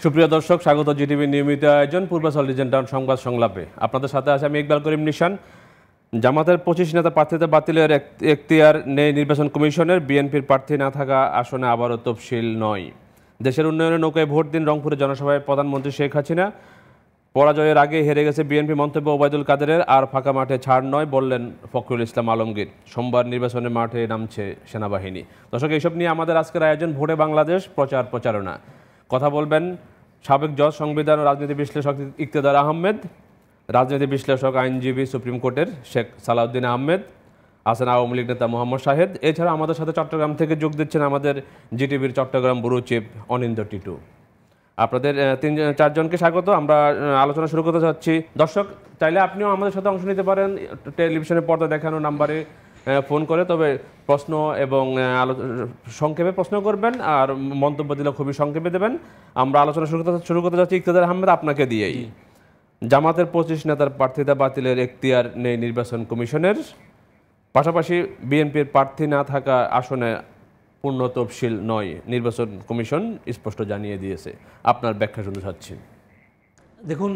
সুপ্রিয় দর্শক, স্বাগত জিটিভি নিয়মিত আয়োজন পূর্বাচল রিজেন্ট টাউন সংবাদ সংলাপে। আপনাদের সাথে আছে আমি ইকবাল করিম নিশান। জামাতের 25 নেতা প্রার্থীতা বাতিলের এখতিয়ার নেই নির্বাচন কমিশনের। বিএনপির প্রার্থী না থাকা আসনে আবারও তফসিল নয়। দেশের উন্নয়নের নৌকায় ভোট দিন রংপুরে জনসভায় প্রধানমন্ত্রী শেখ হাসিনা। পরাজয়ের আগে হেরে গেছে বিএনপি মন্তব্য ওবায়দুল কাদেরের। আর ফাঁকা মাঠে ছাড় নয় বললেন ফখরুল ইসলাম আলমগীর। সোমবার নির্বাচনের মাঠে নামছে সেনাবাহিনী। দর্শক, এইসব নিয়ে আমাদের আজকের আয়োজন ভোটে বাংলাদেশ প্রচারণা। কথা বলবেন সাবেক জজ, সংবিধান ও রাজনীতি বিশ্লেষক ইকতেদার আহমেদ, রাজনীতি বিশ্লেষক আইনজীবী সুপ্রিম কোর্টের শেখ সালাউদ্দিন আহমেদ, আছেন আওয়ামী লীগ নেতা মোহাম্মদ শাহেদ। এছাড়া আমাদের সাথে চট্টগ্রাম থেকে যোগ দিচ্ছেন আমাদের জিটিভির চট্টগ্রাম ব্যুরো চিফ অনিন্দ্য টিটু। আপনাদের 3-4 জনকে স্বাগত। আমরা আলোচনা শুরু করতে যাচ্ছি। দর্শক, চাইলে আপনিও আমাদের সাথে অংশ নিতে পারেন টেলিভিশনের পর্দা দেখানো নাম্বারে ফোন করে। তবে প্রশ্ন এবং সংক্ষেপে প্রশ্ন করবেন, আর মন্তব্য দিলে খুবই সংক্ষেপে দেবেন। আমরা আলোচনা শুরু করতে যাচ্ছি ইকতেদার আহমেদ আপনাকে দিয়েই। জামাতের 25 নেতার প্রার্থিতা বাতিলের এখতিয়ার নেই নির্বাচন কমিশনের। পাশাপাশি বিএনপির প্রার্থী না থাকা আসনে পূর্ণ তফসিল নয়, নির্বাচন কমিশন স্পষ্ট জানিয়ে দিয়েছে। আপনার ব্যাখ্যা শুনতে চাচ্ছি। দেখুন,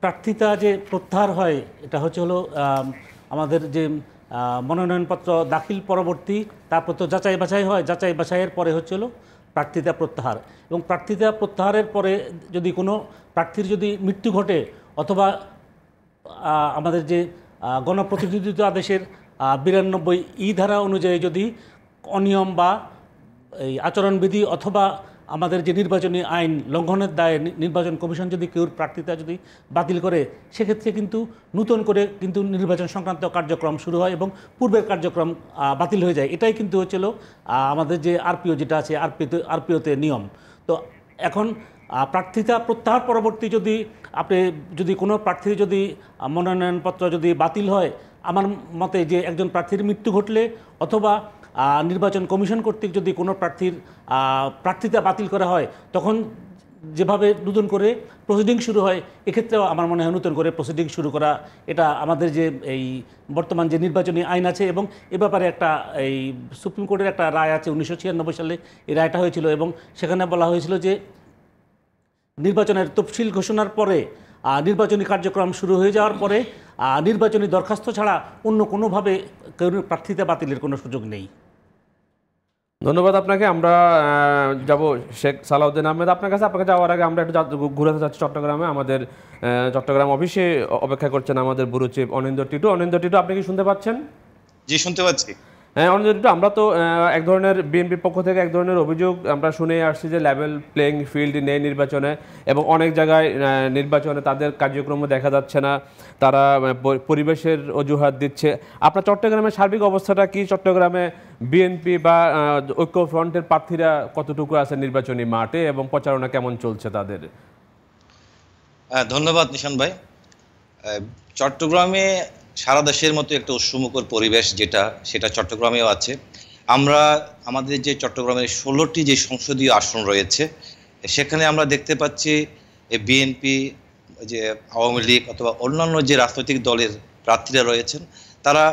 প্রার্থিতা যে প্রত্যাহার হয় এটা হলো আমাদের যে মনোনয়নপত্র দাখিল পরবর্তী, তারপর তো যাচাই বাছাই হয়, যাচাই বাছাইয়ের পরে হলো প্রার্থিতা প্রত্যাহার। এবং প্রার্থিতা প্রত্যাহারের পরে যদি কোনো প্রার্থীর যদি মৃত্যু ঘটে, অথবা আমাদের যে গণপ্রতিনিধিত্ব আদেশের 92 ধারা অনুযায়ী যদি অনিয়ম বা এই আচরণবিধি অথবা আমাদের যে নির্বাচনী আইন লঙ্ঘনের দায়ে নির্বাচন কমিশন যদি কেউর প্রার্থিতা যদি বাতিল করে, সেক্ষেত্রে কিন্তু নতুন করে কিন্তু নির্বাচন সংক্রান্ত কার্যক্রম শুরু হয় এবং পূর্বের কার্যক্রম বাতিল হয়ে যায়। এটাই কিন্তু হচ্ছিল আমাদের যে আরপিও যেটা আছে, আরপিওতে নিয়ম। তো এখন প্রার্থিতা প্রত্যাহার পরবর্তী যদি কোনো প্রার্থীর যদি মনোনয়নপত্র যদি বাতিল হয়, আমার মতে যে একজন প্রার্থীর মৃত্যু ঘটলে অথবা নির্বাচন কমিশন কর্তৃক যদি কোনো প্রার্থীর প্রার্থিতা বাতিল করা হয়, তখন যেভাবে নতুন করে প্রসিডিং শুরু হয়, এক্ষেত্রেও আমার মনে হয় নতুন করে প্রসিডিং শুরু করা, এটা আমাদের যে এই বর্তমান যে নির্বাচনী আইন আছে এবং এ ব্যাপারে একটা এই সুপ্রিম কোর্টের একটা রায় আছে 1996 সালে এই রায়টা হয়েছিল। এবং সেখানে বলা হয়েছিল যে নির্বাচনের তফসিল ঘোষণার পরে নির্বাচনী কার্যক্রম শুরু হয়ে যাওয়ার পরে নির্বাচনী দরখাস্ত ছাড়া অন্য কোনোভাবে কেউ প্রার্থিতা বাতিলের কোনো সুযোগ নেই। ধন্যবাদ আপনাকে। আমরা যাব শেখ সালাউদ্দিন আহমেদ আপনার কাছে। আপনাকে যাওয়ার আগে আমরা একটু ঘুরে যাচ্ছি চট্টগ্রামে। আমাদের চট্টগ্রাম অফিসে অপেক্ষা করছেন আমাদের ব্যুরো চিফ অনিন্দ্য টিটু। অনিন্দ্য টিটু, আপনি কি শুনতে পাচ্ছেন? জি, শুনতে পাচ্ছি। হ্যাঁ অনিন্দ্য টিটু, আমরা তো এক ধরনের বিএনপির পক্ষ থেকে এক ধরনের অভিযোগ আমরা শুনে আসছি যে লেভেল প্লেইং ফিল্ড নেই নির্বাচনে, এবং অনেক জায়গায় নির্বাচনে তাদের কার্যক্রম দেখা যাচ্ছে না, তারা পরিবেশের অজুহাত দিচ্ছে। আপনার চট্টগ্রামের সার্বিক অবস্থাটা কি? চট্টগ্রামে বিএনপি বা ঐক্যফ্রন্টের প্রার্থীরা কতটুকু আছে নির্বাচনী মাঠে, এবং প্রচারণা কেমন চলছে তাদের? ধন্যবাদ নিশান ভাই। চট্টগ্রামে সারা দেশের মতো একটা উৎসমুখর পরিবেশ সেটা চট্টগ্রামেও আছে। আমাদের যে চট্টগ্রামের 16টি যে সংসদীয় আসন রয়েছে, সেখানে আমরা দেখতে পাচ্ছি বিএনপি, যে আওয়ামী লীগ অথবা অন্যান্য যে রাজনৈতিক দলের প্রার্থীরা রয়েছেন, তারা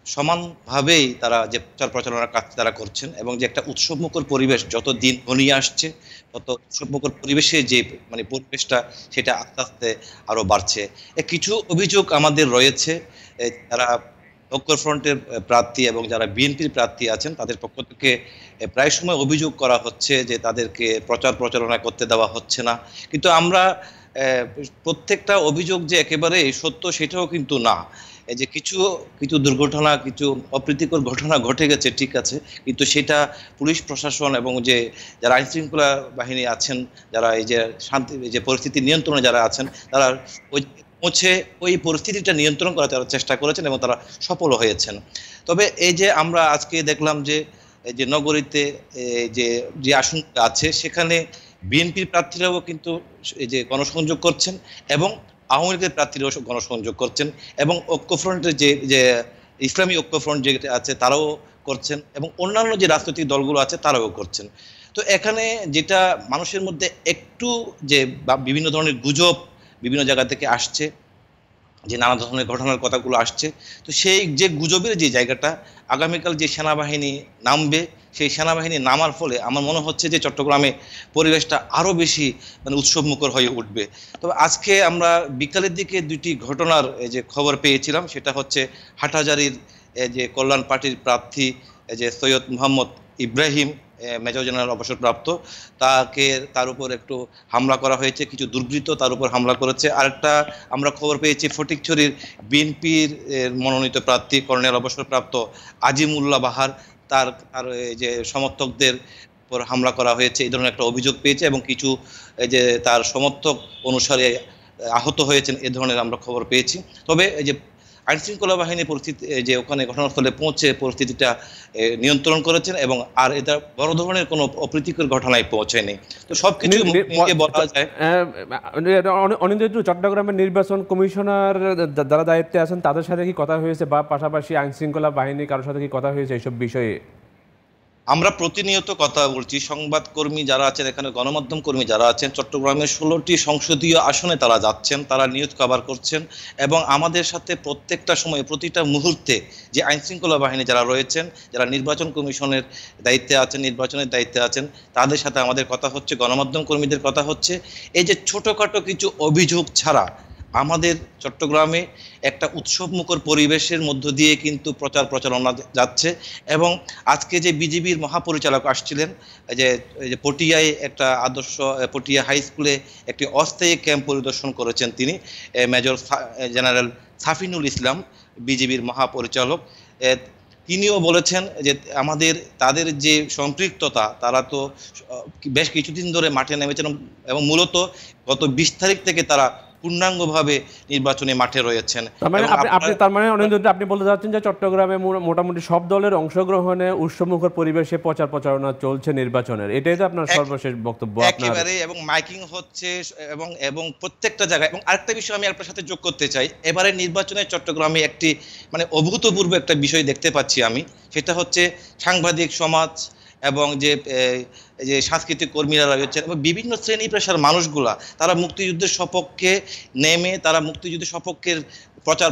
সমানভাবেই তারা যে প্রচারণার কাজ তারা করছেন, এবং যে একটা উৎসবমুখর পরিবেশ যত দিন ঘনিয়ে আসছে, তত উৎসবমুখর পরিবেশে যে পরিবেশটা সেটা আস্তে আস্তে আরও বাড়ছে। কিছু অভিযোগ আমাদের রয়েছে, যারা ঐক্যফ্রন্টের প্রার্থী এবং যারা বিএনপির প্রার্থী আছেন তাদের পক্ষ থেকে প্রায় সময় অভিযোগ করা হচ্ছে যে তাদেরকে প্রচারণা করতে দেওয়া হচ্ছে না। কিন্তু আমরা প্রত্যেকটা অভিযোগ যে একেবারে সত্য সেটাও কিন্তু না। এই যে কিছু দুর্ঘটনা, কিছু অপ্রীতিকর ঘটনা ঘটে গেছে, ঠিক আছে, কিন্তু সেটা পুলিশ প্রশাসন এবং যে যারা আইনশৃঙ্খলা বাহিনী আছেন, যারা এই যে যে পরিস্থিতি নিয়ন্ত্রণে যারা আছেন, তারা ওই পরিস্থিতিটা নিয়ন্ত্রণ করার তারা চেষ্টা করেছেন এবং তারা সফল হয়েছেন। তবে এই যে আমরা আজকে দেখলাম যে এই যে নগরীতে যে আসন আছে, সেখানে বিএনপির প্রার্থীরাও কিন্তু এই যে গণসংযোগ করছেন, এবং আওয়ামী লীগের প্রার্থীরাও গণসংযোগ করছেন, এবং ঐক্যফ্রন্টের যে ইসলামী ঐক্যফ্রন্ট যেটা আছে তারাও করছেন, এবং অন্যান্য যে রাজনৈতিক দলগুলো আছে তারাও করছেন। তো এখানে যেটা মানুষের মধ্যে একটু যে বিভিন্ন ধরনের গুজব বিভিন্ন জায়গা থেকে আসছে, যে নানা ধরনের ঘটনার কথাগুলো আসছে, তো সেই যে গুজবের যে জায়গাটা আগামীকাল যে সেনাবাহিনী নামবে, সেই সেনাবাহিনী নামার ফলে আমার মনে হচ্ছে যে চট্টগ্রামে পরিবেশটা আরও বেশি মানে উৎসবমুখর হয়ে উঠবে। তবে আজকে আমরা বিকালের দিকে দুটি ঘটনার যে খবর পেয়েছিলাম, সেটা হচ্ছে হাটহাজারীর যে কল্যাণ পার্টির প্রার্থী যে সৈয়দ মোহাম্মদ ইব্রাহিম, মেজর জেনারেল অবসরপ্রাপ্ত, তার উপর একটু হামলা করা হয়েছে, কিছু দুর্বৃত্ত তার উপর হামলা করেছে। আরেকটা আমরা খবর পেয়েছি ফটিকছড়ির বিএনপির মনোনীত প্রার্থী কর্নেল অবসরপ্রাপ্ত আজিমুল্লাহ বাহার, তার যে সমর্থকদের উপর হামলা করা হয়েছে, এই ধরনের একটা অভিযোগ পেয়েছে এবং কিছু যে তার সমর্থক অনুসারে আহত হয়েছেন, এ ধরনের আমরা খবর পেয়েছি। তবে এই যে আইনশৃঙ্খলা বাহিনী পরিস্থিতি যে ওখানে ঘটনাস্থলে পৌঁছে পরিস্থিতিটা নিয়ন্ত্রণ করেছেন এবং আর এটা বড় ধরনের কোনো অপ্রীতিকর ঘটনায় পৌঁছায়নি। তো সবকিছু বলা যায়। অনিন্দ্য, চট্টগ্রামের নির্বাচন কমিশনার যারা দায়িত্বে আছেন তাদের সাথে কি কথা হয়েছে, বা পাশাপাশি আইনশৃঙ্খলা বাহিনী কারোর সাথে কি কথা হয়েছে এইসব বিষয়ে? আমরা প্রতিনিয়ত কথা বলছি, সংবাদকর্মী যারা আছেন, এখানে গণমাধ্যম কর্মী যারা আছেন, চট্টগ্রামের 16টি সংসদীয় আসনে তারা যাচ্ছেন, তারা নিউজ কভার করছেন এবং আমাদের সাথে প্রত্যেকটা সময় প্রতিটা মুহূর্তে যে আইনশৃঙ্খলা বাহিনী যারা রয়েছেন, যারা নির্বাচন কমিশনের দায়িত্বে আছেন, নির্বাচনের দায়িত্বে আছেন, তাদের সাথে আমাদের কথা হচ্ছে, গণমাধ্যম কর্মীদের কথা হচ্ছে। এই যে ছোটোখাটো কিছু অভিযোগ ছাড়া আমাদের চট্টগ্রামে একটা উৎসবমুখর পরিবেশের মধ্য দিয়ে কিন্তু প্রচারণা যাচ্ছে। এবং আজকে যে বিজিবির মহাপরিচালক আসছিলেন, যে পটিয়ায় একটা আদর্শ পটিয়া হাই স্কুলে একটি অস্থায়ী ক্যাম্প পরিদর্শন করেছেন তিনি, মেজর জেনারেল সাফিনুল ইসলাম, বিজিবির মহাপরিচালক। তিনিও বলেছেন যে তাদের যে সম্পৃক্ততা, তারা তো বেশ কিছুদিন ধরে মাঠে নেমেছেন এবং মূলত গত 20 তারিখ থেকে তারা পূর্ণাঙ্গভাবে নির্বাচনী মাঠে রয়েছেন। তার মানে আপনি বলতে চাচ্ছেন যে চট্টগ্রামে মোটামুটি সব দলের অংশগ্রহণে উৎসবমুখর পরিবেশে প্রচারণা চলছে নির্বাচনের, এটাই তো আপনার সর্বশেষ বক্তব্য? একেবারে, এবং মাইকিং হচ্ছে এবং প্রত্যেকটা জায়গায়। এবং আরেকটা বিষয় আমি আপনার সাথে যোগ করতে চাই, এবারে নির্বাচনে চট্টগ্রামে একটি মানে অভূতপূর্ব একটা বিষয় দেখতে পাচ্ছি আমি, সেটা হচ্ছে সাংবাদিক সমাজ এবং যে সাংস্কৃতিক কর্মীরা রয়েছেন এবং বিভিন্ন শ্রেণী পেশার মানুষগুলা, তারা মুক্তিযুদ্ধের সপক্ষে নেমে তারা মুক্তিযুদ্ধের সপক্ষের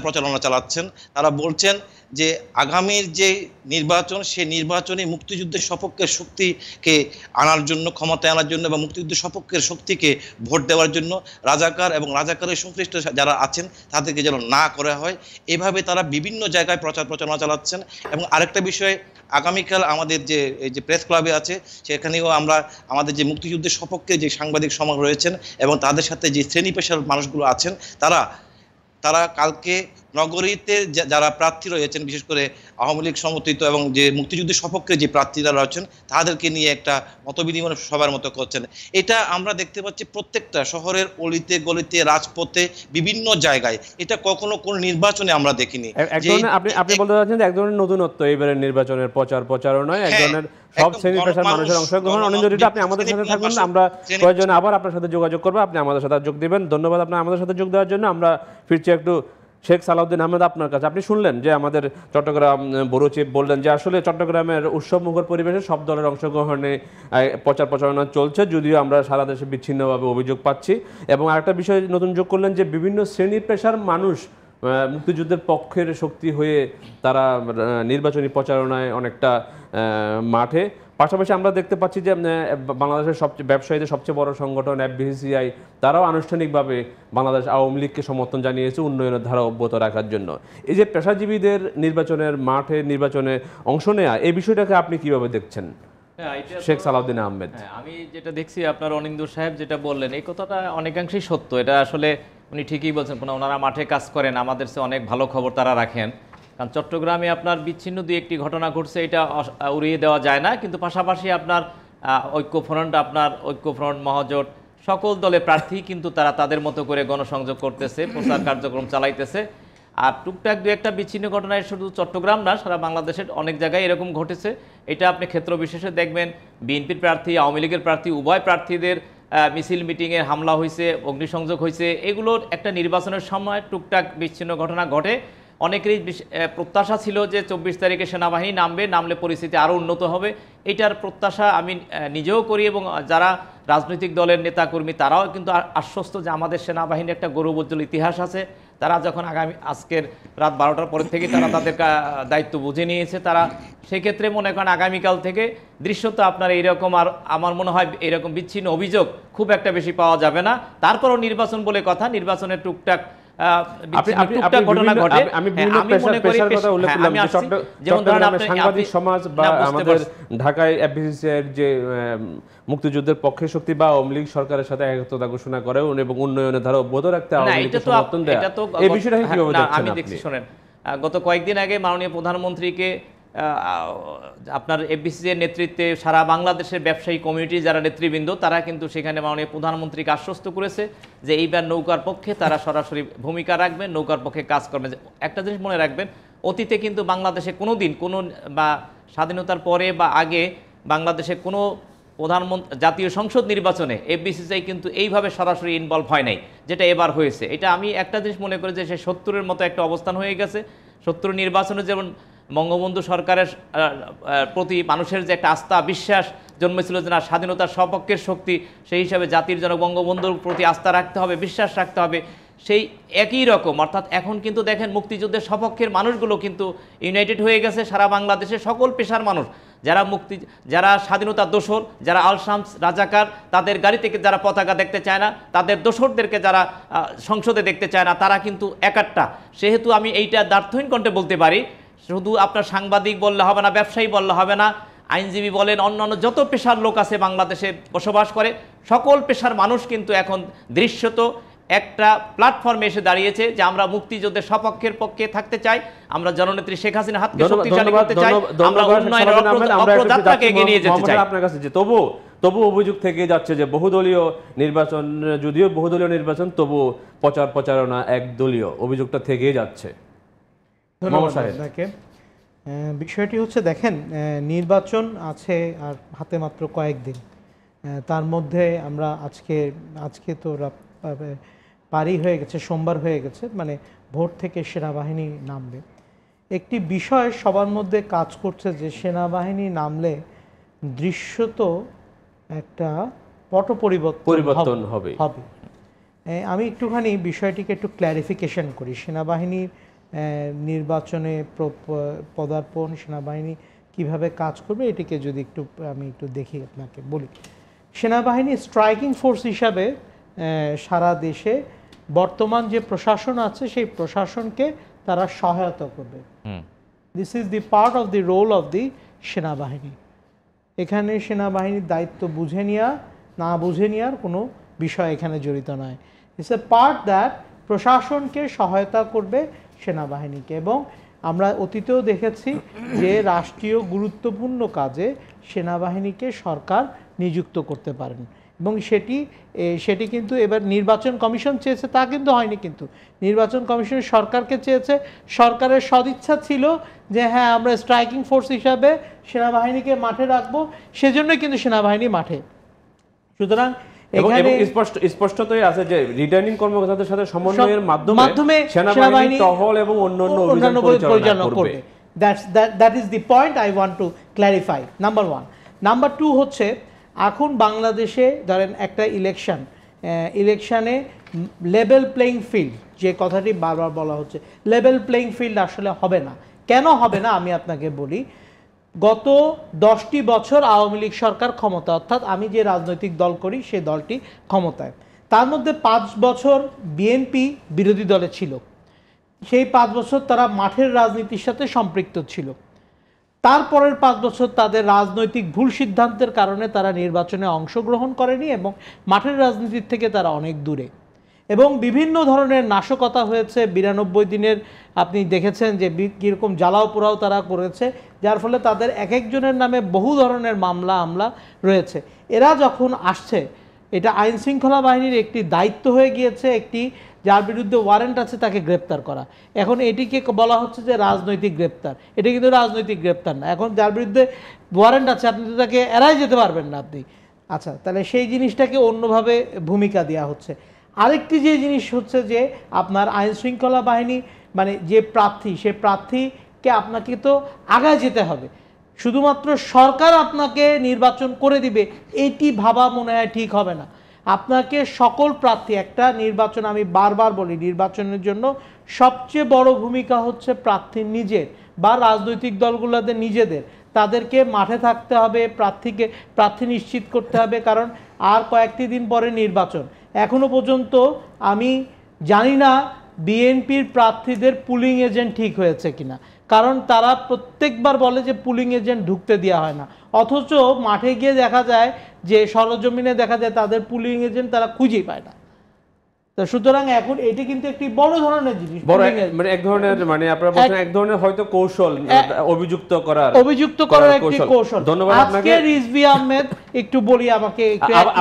প্রচারণা চালাচ্ছেন। তারা বলছেন যে আগামীর যে নির্বাচন, সেই নির্বাচনে মুক্তিযুদ্ধের সপক্ষের শক্তিকে আনার জন্য, ক্ষমতায় আনার জন্য এবং মুক্তিযুদ্ধের সপক্ষের শক্তিকে ভোট দেওয়ার জন্য রাজাকার এবং রাজাকারের সংশ্লিষ্ট যারা আছেন তাদেরকে যেন না করা হয়, এভাবে তারা বিভিন্ন জায়গায় প্রচারণা চালাচ্ছেন। এবং আরেকটা বিষয়, আগামীকাল আমাদের যে প্রেস ক্লাবে আছে, সেখানেও আমরা আমাদের যে মুক্তিযুদ্ধের সপক্ষে যে সাংবাদিক সমাজ রয়েছেন এবং তাদের সাথে যে শ্রেণী পেশার মানুষগুলো আছেন, তারা কালকে নগরীতে যারা প্রার্থী রয়েছেন, বিশেষ করে আওয়ামী লীগ সমর্থিত এবং যে মুক্তিযুদ্ধের সপক্ষে যে প্রার্থীরা রয়েছেন, তাদেরকে নিয়ে একটা মতবিনিময় সবার মতো করছেন। এটা আমরা দেখতে পাচ্ছি প্রত্যেকটা শহরের অলিতে গলিতে, রাজপথে, বিভিন্ন জায়গায়। এটা কখনো কোন নির্বাচনে আমরা দেখিনি। আপনি বলতে চাচ্ছেন যে এক ধরনের নতুনত্ব এবারের নির্বাচনের প্রচারণায়, এক ধরনের সব শ্রেণী পেশার মানুষের অংশগ্রহণ। অনিন্দ্য, আপনি আমাদের সাথে থাকবেন, আমরা প্রয়োজনে আবার আপনার সাথে যোগাযোগ করবো, আপনি আমাদের সাথে যোগ দিবেন। ধন্যবাদ আপনার আমাদের সাথে যোগ দেওয়ার জন্য। আমরা ফিরছি একটু শেখ সালাউদ্দিন আহমেদ আপনার কাছে। আপনি শুনলেন যে আমাদের চট্টগ্রাম ব্যুরো চিফ বললেন যে আসলে চট্টগ্রামের উৎসবমুখর পরিবেশে সব দলের অংশগ্রহণে প্রচারণা চলছে, যদিও আমরা সারা দেশে বিচ্ছিন্নভাবে অভিযোগ পাচ্ছি। এবং আরেকটা বিষয় নতুন যোগ করলেন যে বিভিন্ন শ্রেণী পেশার মানুষ মুক্তিযুদ্ধের পক্ষের শক্তি হয়ে তারা নির্বাচনী প্রচারণায় অনেকটা মাঠে। পাশাপাশি আমরা দেখতে পাচ্ছি যে বাংলাদেশের ব্যবসায়ীদের সবচেয়ে বড় সংগঠন এফবিসিসিআই, তারাও আনুষ্ঠানিকভাবে বাংলাদেশ আওয়ামী লীগকে সমর্থন জানিয়েছে উন্নয়নের ধারা অব্যাহত রাখার জন্য। এই যে পেশাজীবীদের নির্বাচনের মাঠে নির্বাচনে অংশ নেয়া, এই বিষয়টাকে আপনি কিভাবে দেখছেন শেখ সালাউদ্দিন আহমেদ? আমি যেটা দেখছি, আপনার অনিন্দ্য সাহেব যেটা বললেন, এই কথাটা অনেকাংশেই সত্য। এটা আসলে উনি ঠিকই বলছেন, ওনারা মাঠে কাজ করেন, আমাদের চেয়ে অনেক ভালো খবর তারা রাখেন। কারণ চট্টগ্রামে আপনার বিচ্ছিন্ন দুই একটি ঘটনা ঘটছে, এটা উড়িয়ে দেওয়া যায় না। কিন্তু পাশাপাশি আপনার ঐক্যফ্রন্ট, মহাজোট, সকল দলের প্রার্থী কিন্তু তারা তাদের মতো করে গণসংযোগ করতেছে, প্রচার কার্যক্রম চালাইতেছে। আর টুকটাক দু একটা বিচ্ছিন্ন ঘটনায় শুধু চট্টগ্রাম না, সারা বাংলাদেশের অনেক জায়গায় এরকম ঘটেছে। এটা আপনি ক্ষেত্র বিশেষে দেখবেন, বিএনপির প্রার্থী, আওয়ামী লীগের প্রার্থী, উভয় প্রার্থীদের মিছিল মিটিংয়ে হামলা হয়েছে, অগ্নিসংযোগ হয়েছে। এগুলোর একটা নির্বাচনের সময় টুকটাক বিচ্ছিন্ন ঘটনা ঘটে। অনেকেরই প্রত্যাশা ছিল যে 24 তারিখে সেনাবাহিনী নামলে পরিস্থিতি আরও উন্নত হবে। এটার প্রত্যাশা আমি নিজেও করি এবং যারা রাজনৈতিক দলের নেতাকর্মী তারাও কিন্তু আশ্বস্ত যে আমাদের সেনাবাহিনীর একটা গৌরবোজ্জ্বল ইতিহাস আছে, তারা যখন আজকের রাত 12টার পর থেকে তারা তাদের দায়িত্ব বুঝে নিয়েছে, তারা সেক্ষেত্রে মনে করেন আগামীকাল থেকে দৃশ্যত আপনার এইরকম, আর আমার মনে হয় এরকম বিচ্ছিন্ন অভিযোগ খুব একটা বেশি পাওয়া যাবে না। তারপরও নির্বাচন বলে কথা, নির্বাচনের টুকটাক ঘটনা ঘটে। সাংবাদিক সমাজ বা আমাদের ঢাকায় এফবিসিসিআইর যে মুক্তিযুদ্ধের পক্ষের শক্তি বা আওয়ামী লীগ সরকারের সাথে একত্রতা ঘোষণা করে এবং উন্নয়নের ধারা অব্যাহত রাখতে আওয়ামী লীগকে সমর্থন দেয়, এই বিষয়টা কিভাবে দেখছেন আমি দেখছি? শোনেন, গত কয়েকদিন আগে মাননীয় প্রধানমন্ত্রীকে আপনার এফবিসিসিআইর নেতৃত্বে সারা বাংলাদেশের ব্যবসায়ী কমিউনিটি যারা নেতৃবৃন্দ, তারা কিন্তু সেখানে মাননীয় প্রধানমন্ত্রীকে আশ্বস্ত করেছে যে এইবার নৌকার পক্ষে তারা সরাসরি ভূমিকা রাখবেন, নৌকার পক্ষে কাজ করবেন। একটা জিনিস মনে রাখবেন, অতীতে কিন্তু বাংলাদেশে কোনোদিন বা স্বাধীনতার পরে বা আগে বাংলাদেশে কোনো প্রধানমন্ত্রী জাতীয় সংসদ নির্বাচনে এফবিসিসিআই কিন্তু এইভাবে সরাসরি ইনভলভ হয় নাই, যেটা এবার হয়েছে। এটা আমি একটা জিনিস মনে করি যে সে 70-এর মতো একটা অবস্থান হয়ে গেছে। 70 নির্বাচনে যেমন বঙ্গবন্ধু সরকারের প্রতি মানুষের যে একটা আস্থা বিশ্বাস জন্মেছিল যে না, স্বাধীনতার সপক্ষের শক্তি, সেই হিসাবে জাতির জনক বঙ্গবন্ধুর প্রতি আস্থা রাখতে হবে, বিশ্বাস রাখতে হবে, সেই একই রকম। অর্থাৎ এখন কিন্তু দেখেন মুক্তিযুদ্ধের সপক্ষের মানুষগুলো কিন্তু ইউনাইটেড হয়ে গেছে, সারা বাংলাদেশের সকল পেশার মানুষ, যারা স্বাধীনতার দোসর, যারা আল শামস রাজাকার, তাদের গাড়ি থেকে যারা পতাকা দেখতে চায় না, তাদের দোসরদেরকে যারা সংসদে দেখতে চায় না, তারা কিন্তু একাট্টা। সেহেতু আমি এইটা দ্ব্যর্থহীন কণ্ঠে বলতে পারি, শুধু আপনার সাংবাদিক বললে হবে না, ব্যবসায়ী বললে হবে না, আইনজীবী বলেন, অন্যান্য যত পেশার লোক আছে বাংলাদেশে বসবাস করে, সকল পেশার মানুষ কিন্তু এখন দৃশ্যত একটা প্ল্যাটফর্মে এসে দাঁড়িয়েছে যে আমরা মুক্তিযুদ্ধের সপক্ষের পক্ষে থাকতে চাই, আমরা জননেত্রী শেখ হাসিনার হাতকে শক্তিশালী করতে চাই, আমরা উন্নয়নের অগ্রযাত্রাকে এগিয়ে নিয়ে যেতে চাই। আপনার কাছে যে তবু অভিযোগ থেকে যাচ্ছে যে বহুদলীয় নির্বাচন, যদিও বহুদলীয় নির্বাচন, তবু প্রচারণা একদলীয়, অভিযোগটা থেকেই যাচ্ছে। ধন্যবাদ আপনাকে। বিষয়টি হচ্ছে, দেখেন, নির্বাচন আছে আর হাতে মাত্র কয়েকদিন, তার মধ্যে আমরা আজকে তো পারি হয়ে গেছে, সোমবার হয়ে গেছে, মানে ভোট থেকে সেনাবাহিনী নামবে। একটি বিষয় সবার মধ্যে কাজ করছে যে সেনাবাহিনী নামলে দৃশ্যত একটা পট পরিবর্তন হবে। আমি একটুখানি বিষয়টিকে একটু ক্ল্যারিফিকেশন করি। সেনাবাহিনীর নির্বাচনে পদার্পণ, সেনাবাহিনী কিভাবে কাজ করবে, এটিকে যদি আমি একটু দেখি, আপনাকে বলি। সেনাবাহিনী স্ট্রাইকিং ফোর্স হিসাবে সারা দেশে বর্তমান যে প্রশাসন আছে সেই প্রশাসনকে তারা সহায়তা করবে। This is the part of the role of the সেনাবাহিনী। এখানে সেনাবাহিনীর দায়িত্ব বুঝে নেওয়া না বুঝে নেওয়ার কোনো বিষয় এখানে জড়িত নয়। ইটস এ পার্ট দ্যাট প্রশাসনকে সহায়তা করবে সেনাবাহিনীকে। এবং আমরা অতীতেও দেখেছি যে রাষ্ট্রীয় গুরুত্বপূর্ণ কাজে সেনাবাহিনীকে সরকার নিযুক্ত করতে পারেন, এবং সেটি কিন্তু এবার নির্বাচন কমিশন চেয়েছে তা কিন্তু হয়নি। কিন্তু নির্বাচন কমিশন সরকারকে চেয়েছে, সরকারের সদিচ্ছা ছিল যে হ্যাঁ আমরা স্ট্রাইকিং ফোর্স হিসাবে সেনাবাহিনীকে মাঠে রাখবো, সেজন্যই কিন্তু সেনাবাহিনী মাঠে। সুতরাং এখানে স্পষ্টতই আছে যে রিটার্নিং কর্মকর্তাদের সাথে সমন্বয়ের মাধ্যমে সেনাবাহিনী টহল এবং অন্যান্য অভিযান পরিচালনা করবে। That is the point I want to clarify, number 1। Number 2 হচ্ছে, এখন বাংলাদেশে ধরেন একটা ইলেকশনে লেভেল প্লেইং ফিল্ড, যে কথাটি বারবার বলা হচ্ছে, লেভেল প্লেইং ফিল্ড আসলে হবে না। কেন হবে না আমি আপনাকে বলি। গত 10টি বছর আওয়ামী লীগ সরকার ক্ষমতা, অর্থাৎ আমি যে রাজনৈতিক দল করি সেই দলটি ক্ষমতায়, তার মধ্যে 5 বছর বিএনপি বিরোধী দলে ছিল। সেই 5 বছর তারা মাঠের রাজনীতির সাথে সম্পৃক্ত ছিল। তারপরের 5 বছর তাদের রাজনৈতিক ভুল সিদ্ধান্তের কারণে তারা নির্বাচনে অংশগ্রহণ করেনি এবং মাঠের রাজনীতির থেকে তারা অনেক দূরে, এবং বিভিন্ন ধরনের নাশকতা হয়েছে। 92 দিনের আপনি দেখেছেন যে কীরকম জ্বালাও পোড়াও তারা করেছে, যার ফলে তাদের এক একজনের নামে বহু ধরনের মামলা রয়েছে। এরা যখন আসছে, এটা আইন শৃঙ্খলা বাহিনীর একটি দায়িত্ব হয়ে গিয়েছে, একটি যার বিরুদ্ধে ওয়ারেন্ট আছে তাকে গ্রেপ্তার করা। এখন এটিকে বলা হচ্ছে যে রাজনৈতিক গ্রেপ্তার, এটা কিন্তু রাজনৈতিক গ্রেপ্তার না। এখন যার বিরুদ্ধে ওয়ারেন্ট আছে আপনি তো তাকে এড়াই যেতে পারবেন না আপনি। আচ্ছা, তাহলে সেই জিনিসটাকে অন্যভাবে ভূমিকা দেওয়া হচ্ছে। আরেকটি যে জিনিস হচ্ছে যে আপনার আইন শৃঙ্খলা বাহিনী, মানে যে প্রার্থী, সে প্রার্থীকে আপনাকে তো আগায় যেতে হবে। শুধুমাত্র সরকার আপনাকে নির্বাচন করে দিবে এটি ভাবা মনে হয় ঠিক হবে না। আপনাকে সকল প্রার্থী, একটা নির্বাচন আমি বারবার বলি, নির্বাচনের জন্য সবচেয়ে বড় ভূমিকা হচ্ছে প্রার্থীর নিজের বা রাজনৈতিক দলগুলোদের নিজেদের। তাদেরকে মাঠে থাকতে হবে, প্রার্থী নিশ্চিত করতে হবে, কারণ আর কয়েকটি দিন পরে নির্বাচন। এখনো পর্যন্ত আমি জানি না বিএনপির প্রার্থীদের পুলিং এজেন্ট ঠিক হয়েছে কিনা, কারণ তারা প্রত্যেকবার বলে যে পুলিং এজেন্ট ঢুকতে দেওয়া হয় না, অথচ মাঠে গিয়ে দেখা যায় যে সরজমিনে দেখা যায় তাদের পুলিং এজেন্ট তারা খুঁজেই পায় না। তো সুতরাং এখন এটি কিন্তু একটি বড় ধরনের জিনিস, বড় মানে এক ধরনের, মানে আপনারা বলছেন এক ধরনের হয়তো কৌশল অভিযুক্ত করার একটি কৌশল। ধন্যবাদ আপনাকে। রিজভী আহমেদ একটু বলি, আমাকে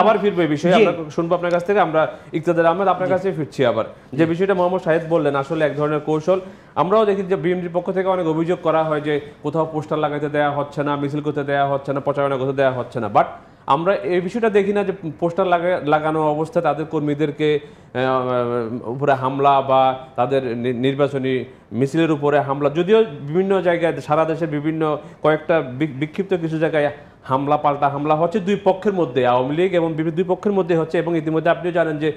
আবার ফিরবে এই বিষয়ে, আমরা শুনবো আপনার কাছ থেকে। আমরা ইকতাদার আহমেদ আপনার কাছে ফিরছি আবার। যে বিষয়টা মোহাম্মদ শাহেদ বললেন আসলে এক ধরনের কৌশল। আমরাও দেখি যে বিএনপির পক্ষ থেকে অনেক অভিযোগ করা হয় যে কোথাও পোস্টার লাগাতে দেওয়া হচ্ছে না, মিছিল করতে দেওয়া হচ্ছে না, প্রচারণা করতে দেওয়া হচ্ছে না। বাট আমরা এই বিষয়টা দেখি না যে পোস্টার লাগানো অবস্থায় তাদের কর্মীদেরকে উপরে হামলা বা তাদের নির্বাচনী মিছিলের উপরে হামলা, যদিও বিভিন্ন জায়গায় সারা দেশের বিভিন্ন কয়েকটা বিক্ষিপ্ত কিছু জায়গায় হামলা পাল্টা হামলা হচ্ছে দুই পক্ষের মধ্যে, আওয়ামী লীগ এবং দুই পক্ষের মধ্যে হচ্ছে, এবং ইতিমধ্যে আপনিও জানেন যে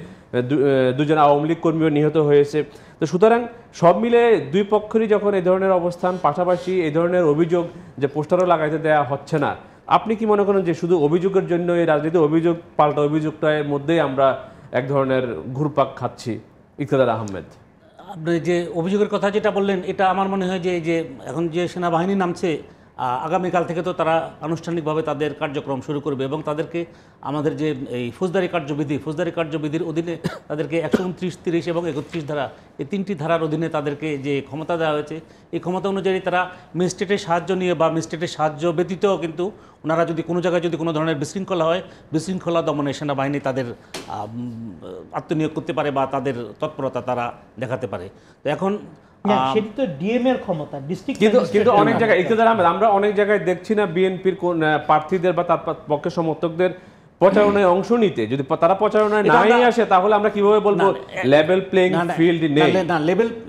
দুজন আওয়ামী লীগ কর্মীও নিহত হয়েছে। তো সুতরাং সব মিলে দুই পক্ষেরই যখন এই ধরনের অবস্থান, পাশাপাশি এই ধরনের অভিযোগ যে পোস্টারও লাগাইতে দেওয়া হচ্ছে না, আপনি কি মনে করেন যে শুধু অভিযোগের জন্য এই রাজনীতি, অভিযোগ পাল্টা অভিযোগটার মধ্যেই আমরা এক ধরনের ঘুরপাক খাচ্ছি? ইকতাদার আহমেদ, আপনি যে অভিযোগের কথা যেটা বললেন, এটা আমার মনে হয় যে এখন যে সেনাবাহিনী নামছে, আগামীকাল থেকে তো তারা আনুষ্ঠানিকভাবে তাদের কার্যক্রম শুরু করবে, এবং তাদেরকে আমাদের যে এই ফৌজদারি কার্যবিধির অধীনে তাদেরকে 129, 30 এবং 31 ধারা, এই 3টি ধারার অধীনে তাদেরকে যে ক্ষমতা দেওয়া হয়েছে, এই ক্ষমতা অনুযায়ী তারা ম্যাজিস্ট্রেটের সাহায্য নিয়ে বা ম্যাজিস্ট্রেটের সাহায্য ব্যতীত কিন্তু ওনারা যদি কোনো জায়গায় যদি কোনো ধরনের বিশৃঙ্খলা হয়, বিশৃঙ্খলা দমনে সেনাবাহিনী তাদের আত্মনিয়োগ করতে পারে বা তাদের তৎপরতা তারা দেখাতে পারে। তো এখন সেটি তো ডিএম এর ক্ষমতা, ডিস্ট্রিক্ট। কিন্তু অনেক জায়গায় ইকতাদার আহমেদ, আমরা অনেক জায়গায় দেখছি না বিএনপির কোন প্রার্থীদের বা তার পক্ষের সমর্থকদের প্রচারণায় অংশ নিতে। যদি তারা প্রচারণায় নাই আসে তাহলে আমরা কিভাবে বলবো লেভেল প্লেইং ফিল্ড নেই? না,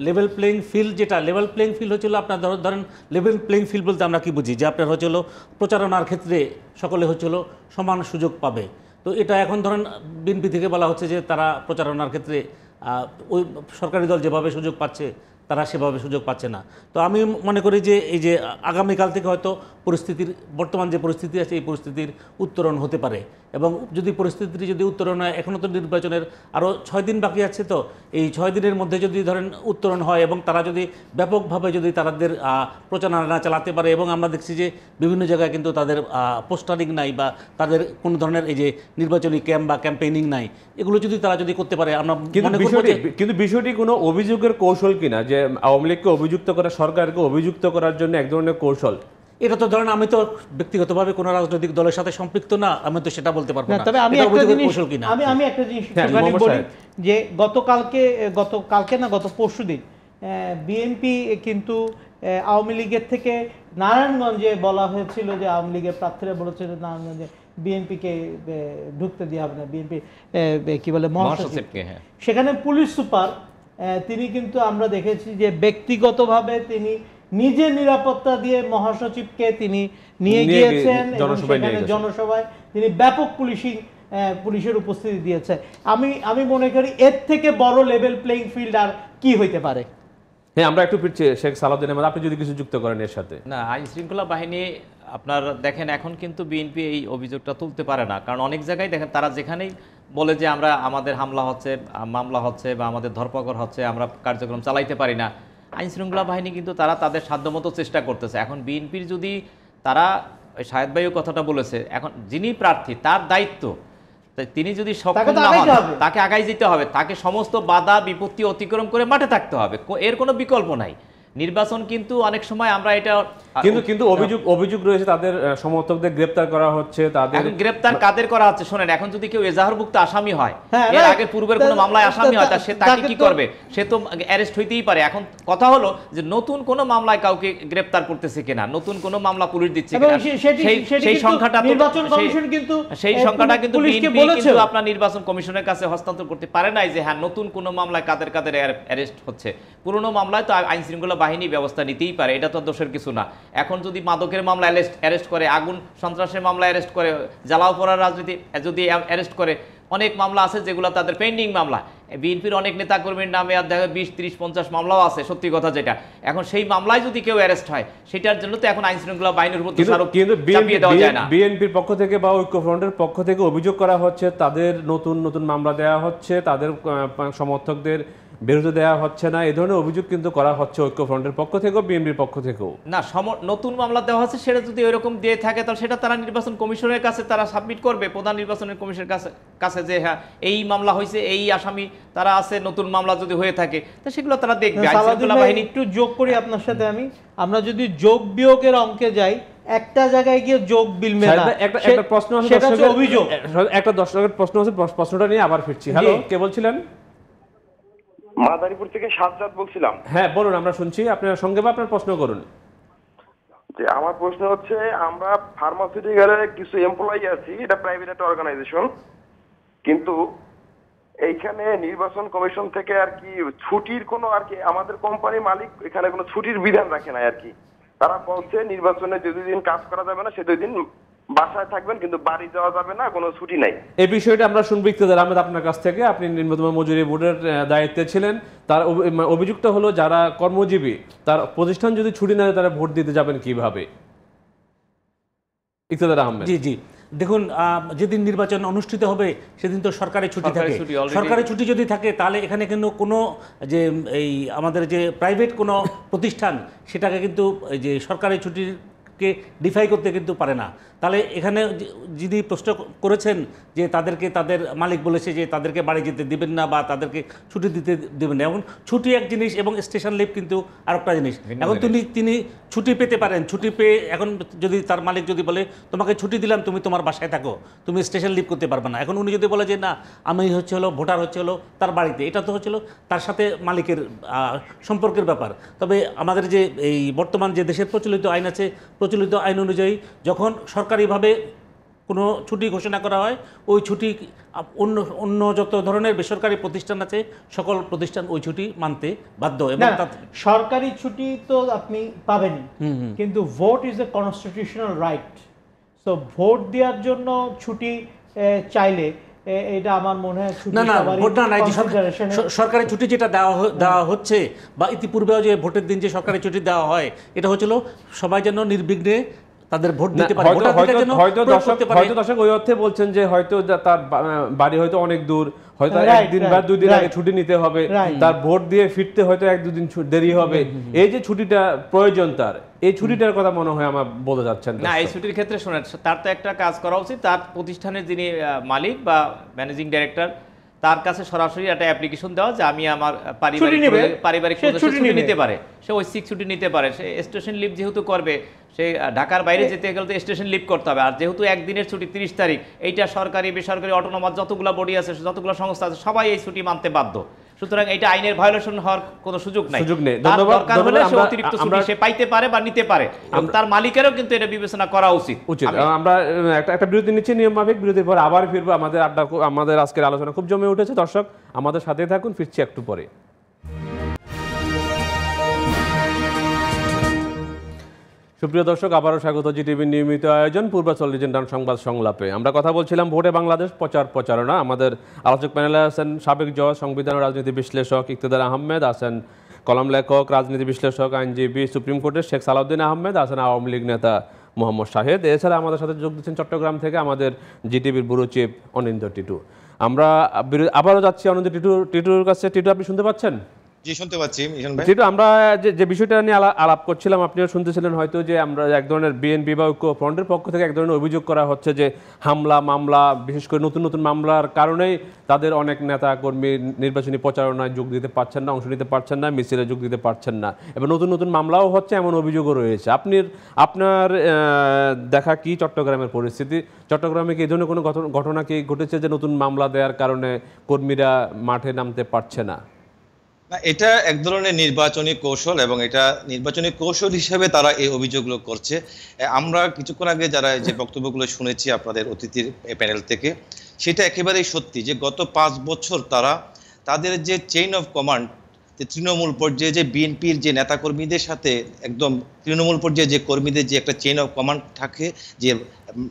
লেভেল প্লেইং ফিল্ড, যেটা লেভেল প্লেইং ফিল্ড হচ্ছিল, আপনার ধরেন লেভেল প্লেইং ফিল্ড বলতে আমরা কি বুঝি, যে আপনার হচ্ছিল প্রচারণার ক্ষেত্রে সকলে হচ্ছিল সমান সুযোগ পাবে। তো এটা এখন ধরেন বিএনপি থেকে বলা হচ্ছে যে তারা প্রচারণার ক্ষেত্রে ওই সরকারি দল যেভাবে সুযোগ পাচ্ছে তারা সেভাবে সুযোগ পাচ্ছে না। তো আমি মনে করি যে এই যে আগামীকাল থেকে হয়তো পরিস্থিতির, বর্তমান যে পরিস্থিতি আছে এই পরিস্থিতির উত্তরণ হতে পারে, এবং যদি পরিস্থিতিটি যদি উত্তরণ হয়, এখনও তো নির্বাচনের আরও 6 দিন বাকি আছে, তো এই 6 দিনের মধ্যে যদি ধরেন উত্তরণ হয় এবং তারা যদি ব্যাপকভাবে যদি তাদের প্রচারণা চালাতে পারে, এবং আমরা দেখছি যে বিভিন্ন জায়গায় কিন্তু তাদের পোস্টারিং নাই বা তাদের কোনো ধরনের এই যে নির্বাচনী ক্যাম্প বা ক্যাম্পেইনিং নাই, এগুলো যদি তারা যদি করতে পারে, আমরা মনে করব যে কিন্তু বিষয়টি কোনো অভিযোগের কৌশল কিনা, যে আওয়ামী লীগকে অভিযুক্ত করা, সরকারকে অভিযুক্ত করার জন্য এক ধরনের কৌশল। এটা তো ধরেন আমি তো ব্যক্তিগতভাবে কোনো রাজনৈতিক দলের সাথে সম্পৃক্ত না, আমি তো সেটা বলতে পারবো না। তবে আমি একটা জিনিস বলি, যে গত পরশুদিন বিএনপি কিন্তু আওয়ামী লীগের থেকে নারায়ণগঞ্জে বলা হয়েছিল যে আওয়ামী লীগের প্রার্থীরা বলেছিল নারায়ণগঞ্জে বিএনপিকে ঢুকতে দেওয়া হবে না, বিএনপি কি বলে মহাসচিবকে। সেখানে পুলিশ সুপার তিনি কিন্তু আমরা দেখেছি যে ব্যক্তিগতভাবে তিনি নিজে নিরাপত্তা দিয়ে মহাসচিবকে তিনি নিয়ে গিয়েছেন, জনসভায় তিনি ব্যাপক পুলিশের উপস্থিতি দিয়েছে। আমি মনে করি এর থেকে বড় লেভেল প্লেইং ফিল্ড আর কি হইতে পারে। হ্যাঁ, আমরা একটু ফিরছি শেখ সালাউদ্দিন আহমেদ, আপনি যদি কিছু যুক্ত করেন এর সাথে। না, আইন শৃঙ্খলা বাহিনী আপনার দেখেন এখন কিন্তু বিএনপি এই অভিযোগটা তুলতে পারে না, কারণ অনেক জায়গায় দেখেন তারা যেখানেই বলে যে আমাদের হামলা হচ্ছে, মামলা হচ্ছে বা আমাদের ধরপাকড় হচ্ছে, আমরা কার্যক্রম চালাইতে পারি না, আইন শৃঙ্খলা বাহিনী কিন্তু তারা তাদের সাধ্যমতো চেষ্টা করতেছে। এখন বিএনপির যদি তারা, শাহেদ ভাইও কথাটা বলেছে, এখন যিনি প্রার্থী তার দায়িত্ব, তিনি যদি সক্ষম না হন তাকে আগাই যেতে হবে, তাকে সমস্ত বাধা বিপত্তি অতিক্রম করে মাঠে থাকতে হবে, এর কোনো বিকল্প নাই। নির্বাচন কিন্তু অনেক সময় আমরা এটা কিন্তু অভিযোগ রয়েছে তাদের সমর্থকদের গ্রেফতার করা হচ্ছে, তাদের গ্রেফতার কাদের করা হচ্ছে শোনেন, এখন যদি কেউ এজাহারভুক্ত আসামি হয়, এর আগে পূর্বের কোনো মামলায় আসামি হয়, সে তাকে কি করবে? সে তো অ্যারেস্ট হইতেই পারে। এখন কথা হলো যে নতুন কোন মামলায় কাউকে গ্রেফতার করতেছে কিনা, নতুন কোন মামলা পুলিশ দিচ্ছে কিনা, সেই সংখ্যাটা কিন্তু বিএনপি কিন্তু আপনার নির্বাচন কমিশনের কাছে হস্তান্তর করতে পারে নাই যে হ্যাঁ নতুন কোন মামলায় কাদের অ্যারেস্ট হচ্ছে। পুরনো মামলায় তো আইন শৃঙ্খলা বাহিনী ব্যবস্থা নিতেই পারে, এটা তো দোষের কিছু না। এখন যদি মাদকের মামলা অ্যারেস্ট করে, আগুন সন্ত্রাসের মামলা অ্যারেস্ট করে, জ্বালাও পড়ার রাজনীতি যদি অ্যারেস্ট করে, অনেক মামলা আছে যেগুলো তাদের পেন্ডিং মামলা। বিএনপির অনেক নেতাকর্মীর নামে আর দেখা 20, 30, 50 মামলাও আছে, সত্যি কথা যেটা। এখন সেই মামলায় যদি কেউ অ্যারেস্ট হয়, সেটার জন্য তো এখন আইন শৃঙ্খলা বাহিনীর উপর দোষারোপ চাপিয়ে দেওয়া যায় না। বিএনপির পক্ষ থেকে বা ঐক্যফ্রন্টের পক্ষ থেকে অভিযোগ করা হচ্ছে তাদের নতুন নতুন মামলা দেওয়া হচ্ছে, তাদের সমর্থকদের বিরুদ্ধে দেওয়া হচ্ছে না, এই ধরনের অভিযোগ কিন্তু করা হচ্ছে ঐক্যফ্রন্টের পক্ষ থেকেও বিএনপির পক্ষ থেকেও। না, নতুন মামলা দেওয়া হচ্ছে, সেটা যদি ওইরকম দিয়ে থাকে তাহলে সেটা তারা নির্বাচন কমিশনের কাছে তারা সাবমিট করবে, প্রধান নির্বাচনের কমিশনের কাছে যে হ্যাঁ এই মামলা হয়েছে, এই আসামি তারা আছে, নতুন মামলা যদি হয়ে থাকে তো সেগুলো তারা দেখবে। একটু যোগ করি আপনার সাথে আমরা যদি যোগ বিয়োগের অঙ্কে যাই, একটা জায়গায় গিয়ে যোগ মিলবে না। একটা প্রশ্ন আছে, সেটা হচ্ছে অভিযোগ। একটা দর্শকের প্রশ্ন আছে, প্রশ্নটা নিয়ে আবার ফিরছি। হ্যালো, কে বলছিলেন? মাদারীপুর থেকে সাজ্জাদ বলছিলাম। হ্যাঁ বলুন, আমরা শুনছি, আপনার সঙ্গে বা আপনার প্রশ্ন করুন। যে আমার প্রশ্ন হচ্ছে, আমরা ফার্মাসিউটিক্যালের কিছু এমপ্লয়ি আছি, এটা প্রাইভেট একটা অর্গানাইজেশন, কিন্তু এইখানে নির্বাচন কমিশন থেকে আর কি ছুটির কোনো আর কি আমাদের কোম্পানির মালিক এখানে কোনো ছুটির বিধান রাখে না আর কি। তারা বলছে নির্বাচনে যে 2 দিন কাজ করা যাবে না, সে 2 দিন বাসায় থাকবেন, কিন্তু বাড়ি যাওয়া যাবে না, কোনো ছুটি নাই। এই বিষয়টা আমরা শুনবো ইকতেদার আহমেদ আপনার কাছ থেকে। আপনি নিম্নতম মজুরি বোর্ডের দায়িত্বে ছিলেন। তার অভিযোগটা হলো যারা কর্মজীবী তার প্রতিষ্ঠান যদি ছুটি না দেয় তারা ভোট দিতে যাবেন কিভাবে? ইকতেদার আহমেদ। জি জি, দেখুন, যেদিন নির্বাচন অনুষ্ঠিত হবে সেদিন তো সরকারি ছুটি থাকে। সরকারি ছুটি যদি থাকে তাহলে এখানে কিন্তু কোনো যে এই আমাদের যে প্রাইভেট কোনো প্রতিষ্ঠান সেটাকে কিন্তু যে সরকারি ছুটিকে ডিফাই করতে কিন্তু পারে না। তাহলে এখানে যিনি প্রশ্ন করেছেন যে তাদেরকে তাদের মালিক বলেছে যে তাদেরকে বাড়ি যেতে দিবেন না বা তাদেরকে ছুটি দিতে দেবেন না, এখন ছুটি এক জিনিস এবং স্টেশন লিভ কিন্তু আরেকটা জিনিস। এখন তিনি ছুটি পেতে পারেন, ছুটি পেয়ে এখন যদি তার মালিক যদি বলে তোমাকে ছুটি দিলাম, তুমি তোমার বাসায় থাকো, তুমি স্টেশন লিভ করতে পারবে না। এখন উনি যদি বলে যে না আমি ভোটার তার বাড়িতে, এটা তো তার সাথে মালিকের সম্পর্কের ব্যাপার। তবে আমাদের যে এই বর্তমান যে দেশের প্রচলিত আইন আছে, প্রচলিত আইন অনুযায়ী যখন সরকারিভাবে কোনো ছুটি ঘোষণা করা হয়, ওই ছুটি অন্য যত ধরনের বেসরকারি প্রতিষ্ঠান আছে সকল প্রতিষ্ঠান ওই ছুটি মানতে বাধ্য। এবং সরকারি ছুটি তো আপনি পাবেন, কিন্তু vote is a constitutional right. So vote দেওয়ার জন্য ছুটি চাইলে এটা আমার মনে হয় সরকারি ছুটি যেটা দেওয়া হচ্ছে বা ইতিপূর্বেও যে ভোটের দিন যে সরকারি ছুটি দেওয়া হয়, এটা হচ্ছিল সবাই যেন নির্বিঘ্নে তাদের ভোট দিতে পারে। হয়তো দর্শক ওই অর্থে বলছেন যে হয়তো তার বাড়ি হয়তো অনেক দূর, হয়তো একদিন বা 2 দিন আগে ছুটি নিতে হবে, তার ভোট দিয়ে ফিরতে হয়তো 1-2 দিন দেরি হবে। এই যে ছুটিটা প্রয়োজন তার, এই ছুটিটার কথা মনে হয় আমার বলতে যাচ্ছেন না। এই ছুটির ক্ষেত্রে শোনেন, তার তো একটা কাজ করা উচিত, তার প্রতিষ্ঠানের যিনি মালিক বা ম্যানেজিং ডাইরেক্টর তার কাছে সরাসরি একটা অ্যাপ্লিকেশন দেওয়া যে আমি আমার পারিবারিক ছুটি নিতে পারে, সে ঐচ্ছিক ছুটি নিতে পারে। সে স্টেশন লিভ যেহেতু করবে, সে ঢাকার বাইরে যেতে গেলে তো স্টেশন লিভ করতে হবে। আর যেহেতু একদিনের ছুটি 30 তারিখ, এইটা সরকারি বেসরকারি অটোনোমাস যতগুলো বডি আছে, যতগুলো সংস্থা আছে, সবাই এই ছুটি মানতে বাধ্য। সুতরাং এটা আইনের ভায়োলেশন হওয়ার কোনো সুযোগ নাই। দরকার হলে সে অতিরিক্ত ছুটি সে পাইতে পারে বা নিতে পারে, তার মালিকেরও কিন্তু এটা বিবেচনা করা উচিত। আমরা একটা বিরতি নিচ্ছি, নিয়ম মাফিক বিরতির পর আবার ফিরবো। আমাদের আজকের আলোচনা খুব জমে উঠেছে। দর্শক আমাদের সাথে থাকুন, ফিরছি একটু পরে। সুপ্রিয় দর্শক, আবারও স্বাগত জিটিভির নিয়মিত আয়োজন পূর্বাচল লিজেন্ডার সংবাদ সংলাপে। আমরা কথা বলছিলাম ভোটে বাংলাদেশ প্রচারণা। আমাদের আলোচক প্যানেলে আছেন সাবেক জজ, সংবিধান ও রাজনীতি বিশ্লেষক ইকতেদার আহমেদ, আছেন কলম লেখক, রাজনীতি বিশ্লেষক, আইনজীবী, সুপ্রিম কোর্টের শেখ সালাউদ্দিন আহমেদ, আছেন আওয়ামী লীগ নেতা মোহাম্মদ শাহেদ। এছাড়া আমাদের সাথে যোগ দিচ্ছেন চট্টগ্রাম থেকে আমাদের জিটিভির ব্যুরো চিফ অনিন্দ্য টিটু। আমরা আবারও যাচ্ছি অনিন্দ্য টিটুর কাছে। টিটু, আপনি শুনতে পাচ্ছেন? জি, শুনতে পাচ্ছি। আমরা যে বিষয়টা নিয়ে আলাপ করছিলাম, আপনিও শুনতেছিলেন হয়তো, যে আমরা এক ধরনের বিএনপি বা ঐক্যফ্রন্টের পক্ষ থেকে এক ধরনের অভিযোগ করা হচ্ছে যে হামলা মামলা, বিশেষ করে নতুন নতুন মামলার কারণেই তাদের অনেক নেতা কর্মী নির্বাচনী প্রচারণায় যোগ দিতে পারছেন না, অংশ নিতে পারছেন না, মিছিলে যোগ দিতে পারছেন না, এবং নতুন নতুন মামলাও হচ্ছে, এমন অভিযোগও রয়েছে। আপনার দেখা কি চট্টগ্রামের পরিস্থিতি? চট্টগ্রামে কি এই ধরনের কোনো ঘটনা কি ঘটেছে যে নতুন মামলা দেওয়ার কারণে কর্মীরা মাঠে নামতে পারছে না? এটা এক ধরনের নির্বাচনী কৌশল, এবং এটা নির্বাচনী কৌশল হিসেবে তারা এই অভিযোগগুলো করছে। আমরা কিছুক্ষণ আগে যারা যে বক্তব্যগুলো শুনেছি আপনাদের অতিথির প্যানেল থেকে, সেটা একেবারেই সত্যি যে গত 5 বছর তারা তাদের যে চেইন অফ কমান্ড যে তৃণমূল পর্যায়ে যে বিএনপির যে নেতাকর্মীদের সাথে একদম তৃণমূল পর্যায়ে যে কর্মীদের যে একটা চেইন অফ কমান্ড থাকে, যে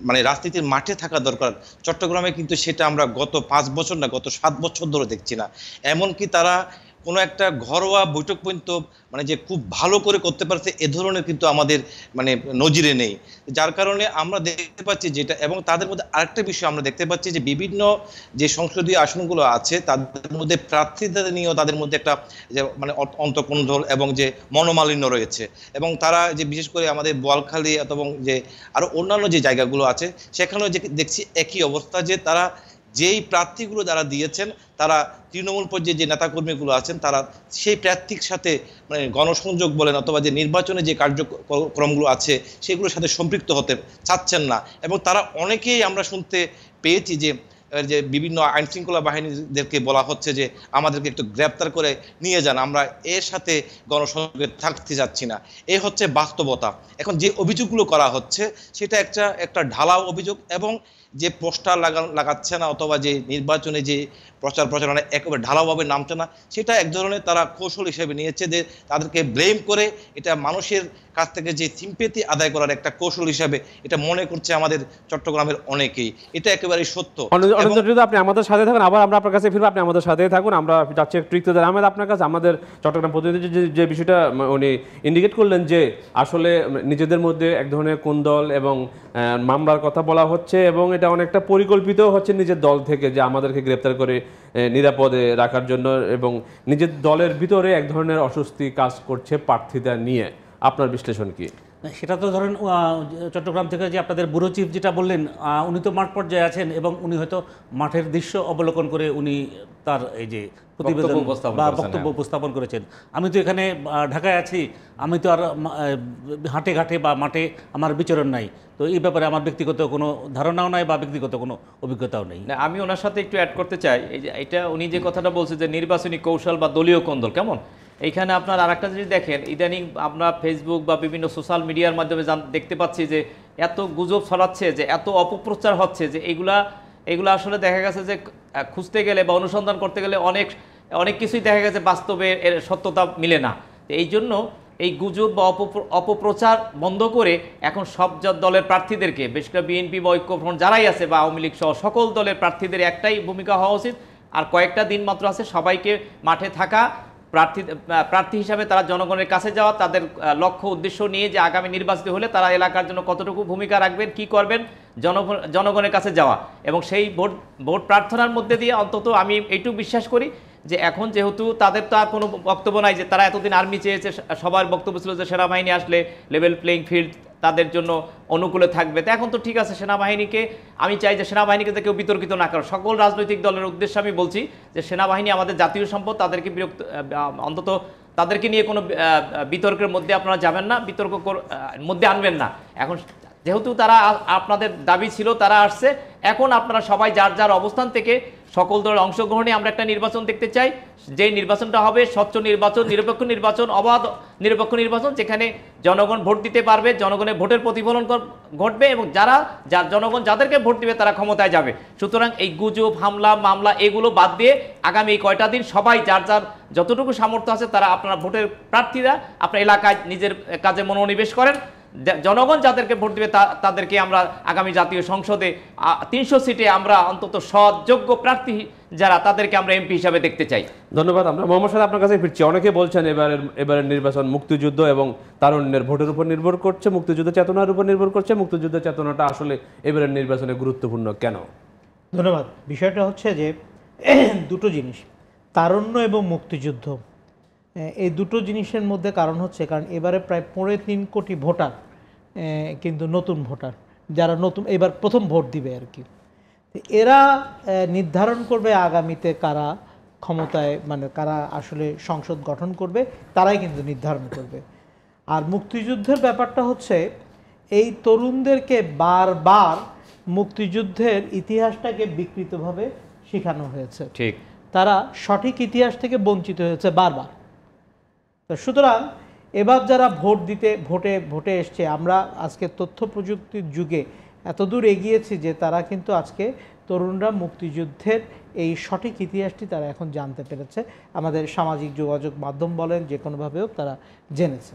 মানে রাজনীতির মাঠে থাকা দরকার, চট্টগ্রামে কিন্তু সেটা আমরা গত 5 বছর না, গত 7 বছর ধরে দেখছি না। এমনকি তারা কোনো একটা ঘরোয়া বৈঠক পর্যন্ত মানে যে খুব ভালো করে করতে পারছে এ ধরনের কিন্তু আমাদের মানে নজিরে নেই। যার কারণে আমরা দেখতে পাচ্ছি যেটা, এবং তাদের মধ্যে আরেকটা বিষয় আমরা দেখতে পাচ্ছি যে বিভিন্ন যে সংসদীয় আসনগুলো আছে তাদের মধ্যে প্রার্থীদের নিয়েও তাদের মধ্যে একটা যে মানে অন্তর্কোণধল এবং যে মনোমালিন্য রয়েছে, এবং তারা যে বিশেষ করে আমাদের বোয়ালখালী এবং যে আরো অন্যান্য যে জায়গাগুলো আছে সেখানেও যে দেখছি একই অবস্থা, যে তারা যেই প্রার্থীগুলো যারা দিয়েছেন তারা তৃণমূল পর্যায়ে যে নেতাকর্মীগুলো আছেন তারা সেই প্রার্থীর সাথে মানে গণসংযোগ বলেন অথবা যে নির্বাচনে যে কার্যক্রমগুলো আছে সেগুলোর সাথে সম্পৃক্ত হতে চাচ্ছেন না। এবং তারা অনেকেই আমরা শুনতে পেয়েছি যে বিভিন্ন আইন শৃঙ্খলা বাহিনীদেরকে বলা হচ্ছে যে আমাদেরকে একটু গ্রেপ্তার করে নিয়ে যান, আমরা এর সাথে গণসংযোগে থাকতে যাচ্ছি না। এই হচ্ছে বাস্তবতা। এখন যে অভিযোগগুলো করা হচ্ছে সেটা একটা ঢালাও অভিযোগ, এবং যে পোস্টার লাগাচ্ছে না অথবা যে নির্বাচনে যে প্রচারণা একেবারে ঢালাওভাবে নামছে না, সেটা এক ধরনের তারা কৌশল হিসেবে নিয়েছে, যে তাদেরকে ব্লেম করে এটা মানুষের কাছ থেকে যে সিম্পেথি আদায় করার একটা কৌশল হিসাবে এটা মনে করছে আমাদের চট্টগ্রামের অনেকেই। এটা একেবারেই সত্য। আপনি আমাদের সাথে থাকুন, আবার আমরা আপনার কাছে ফিরবো, আপনি আমাদের সাথেই থাকুন। আমরা যাচ্ছি একটু ইকতেদার আহমেদ আপনার কাছে। আমাদের চট্টগ্রাম প্রতিনিধি যে বিষয়টা উনি ইন্ডিকেট করলেন যে আসলে নিজেদের মধ্যে এক ধরনের কোন্দল এবং মামলার কথা বলা হচ্ছে, এবং এটা অনেকটা পরিকল্পিত হচ্ছে নিজের দল থেকে যে আমাদেরকে গ্রেপ্তার করে নিরাপদে রাখার জন্য, এবং নিজের দলের ভিতরে এক ধরনের অস্বস্তি কাজ করছে প্রার্থীদের নিয়ে। আপনার বিশ্লেষণ কি? সেটা তো ধরেন চট্টগ্রাম থেকে যে আপনাদের ব্যুরো চিফ যেটা বললেন, উনি তো মাঠ পর্যায়ে আছেন এবং উনি হয়তো মাঠের দৃশ্য অবলোকন করে উনি তার এই যে প্রতিবেদন বা বক্তব্য উপস্থাপন করেছেন। আমি তো এখানে ঢাকায় আছি, আমি তো আর হাটে ঘাটে বা মাঠে আমার বিচরণ নাই, তো এই ব্যাপারে আমার ব্যক্তিগত কোনো ধারণাও নাই বা ব্যক্তিগত কোনো অভিজ্ঞতাও নেই। না, আমি ওনার সাথে একটু অ্যাড করতে চাই। এই যে এটা উনি যে কথাটা বলছে যে নির্বাচনী কৌশল বা দলীয় কোন্দল, কেমন এইখানে আপনার আরেকটা জিনিস দেখেন, ইদানিং আমরা ফেসবুক বা বিভিন্ন সোশ্যাল মিডিয়ার মাধ্যমে দেখতে পাচ্ছি যে এত গুজব ছড়াচ্ছে, যে এত অপপ্রচার হচ্ছে, যে এগুলো আসলে দেখা গেছে যে খুঁজতে গেলে বা অনুসন্ধান করতে গেলে অনেক কিছুই দেখা গেছে বাস্তবে এর সত্যতা মিলে না। এই জন্য এই গুজব বা অপপ্রচার বন্ধ করে এখন সব দলের প্রার্থীদেরকে, বিশেষ করে বিএনপি বা ঐক্যফ্রন্ট যারাই আছে বা আওয়ামী লীগ সহ সকল দলের প্রার্থীদের একটাই ভূমিকা হওয়া উচিত। আর কয়েকটা দিন মাত্র আছে, সবাইকে মাঠে থাকা, প্রার্থী হিসাবে তারা জনগণের কাছে যাওয়া, তাদের লক্ষ্য উদ্দেশ্য নিয়ে যে আগামী নির্বাচিত হলে তারা এলাকার জন্য কতটুকু ভূমিকা রাখবেন, কি করবেন, জনগণের কাছে যাওয়া, এবং সেই ভোট প্রার্থনার মধ্যে দিয়ে অন্তত আমি এইটুকু বিশ্বাস করি যে এখন যেহেতু তাদের তো আর কোনো বক্তব্য নাই, যে তারা এতদিন আর্মি চেয়েছে, সবার বক্তব্য ছিল যে সেনাবাহিনী আসলে লেভেল প্লেইং ফিল্ড তাদের জন্য অনুকূলে থাকবে। তো এখন তো ঠিক আছে, সেনাবাহিনীকে আমি চাই যে সেনাবাহিনীকে কেউ বিতর্কিত না করে। সকল রাজনৈতিক দলের উদ্দেশ্যে আমি বলছি যে সেনাবাহিনী আমাদের জাতীয় সম্পদ, তাদেরকে অন্তত তাদেরকে নিয়ে কোনো বিতর্কের মধ্যে আপনারা যাবেন না, বিতর্ক মধ্যে আনবেন না। এখন যেহেতু তারা আপনাদের দাবি ছিল, তারা আসছে, এখন আপনারা সবাই যার যার অবস্থান থেকে সকল দলের অংশগ্রহণে আমরা একটা নির্বাচন দেখতে চাই, যে নির্বাচনটা হবে স্বচ্ছ নির্বাচন, নিরপেক্ষ নির্বাচন, অবাধ নিরপেক্ষ নির্বাচন, যেখানে জনগণ ভোট দিতে পারবে, জনগণের ভোটের প্রতিফলন ঘটবে, এবং জনগণ যাদেরকে ভোট দিবে তারা ক্ষমতায় যাবে। সুতরাং এই গুজব, হামলা, মামলা এগুলো বাদ দিয়ে আগামী এই কয়টা দিন সবাই যার যার যতটুকু সামর্থ্য আছে তারা আপনারা ভোটের প্রার্থীরা আপনার এলাকায় নিজের কাজে মনোনিবেশ করেন। জনগণ যাদেরকে ভোট দিবে তাদেরকে আমরা আগামী জাতীয় সংসদে 300 সিটে আমরা অন্তত সৎ যোগ্য প্রার্থী যারা, তাদেরকে আমরা এমপি হিসাবে দেখতে চাই। ধন্যবাদ। আমরা মোহাম্মদ সাহেব আপনার কাছে ফিরছি। অনেকে বলছেন এবারের নির্বাচন মুক্তিযুদ্ধ এবং তারুণ্যের ভোটের উপর নির্ভর করছে, মুক্তিযুদ্ধ চেতনার উপর নির্ভর করছে। মুক্তিযুদ্ধ চেতনাটা আসলে এবারের নির্বাচনে গুরুত্বপূর্ণ কেন? ধন্যবাদ। বিষয়টা হচ্ছে যে দুটো জিনিস, তারুণ্য এবং মুক্তিযুদ্ধ, এই দুটো জিনিসের মধ্যে কারণ হচ্ছে কারণ এবারে প্রায় 3.5 কোটি ভোটার কিন্তু নতুন ভোটার, যারা নতুন এবার প্রথম ভোট দিবে আর কি। এরা নির্ধারণ করবে আগামীতে কারা ক্ষমতায়, মানে কারা আসলে সংসদ গঠন করবে, তারাই কিন্তু নির্ধারণ করবে। আর মুক্তিযুদ্ধের ব্যাপারটা হচ্ছে এই তরুণদেরকে বারবার মুক্তিযুদ্ধের ইতিহাসটাকে বিকৃতভাবে শেখানো হয়েছে, ঠিক, তারা সঠিক ইতিহাস থেকে বঞ্চিত হয়েছে বারবার। তো সুতরাং এবার যারা ভোটে এসছে, আমরা আজকে তথ্য প্রযুক্তির যুগে এতদূর এগিয়েছি যে তারা কিন্তু আজকে তরুণরা মুক্তিযুদ্ধের এই সঠিক ইতিহাসটি তারা এখন জানতে পেরেছে, আমাদের সামাজিক যোগাযোগ মাধ্যম বলেন যে কোনোভাবেও তারা জেনেছে।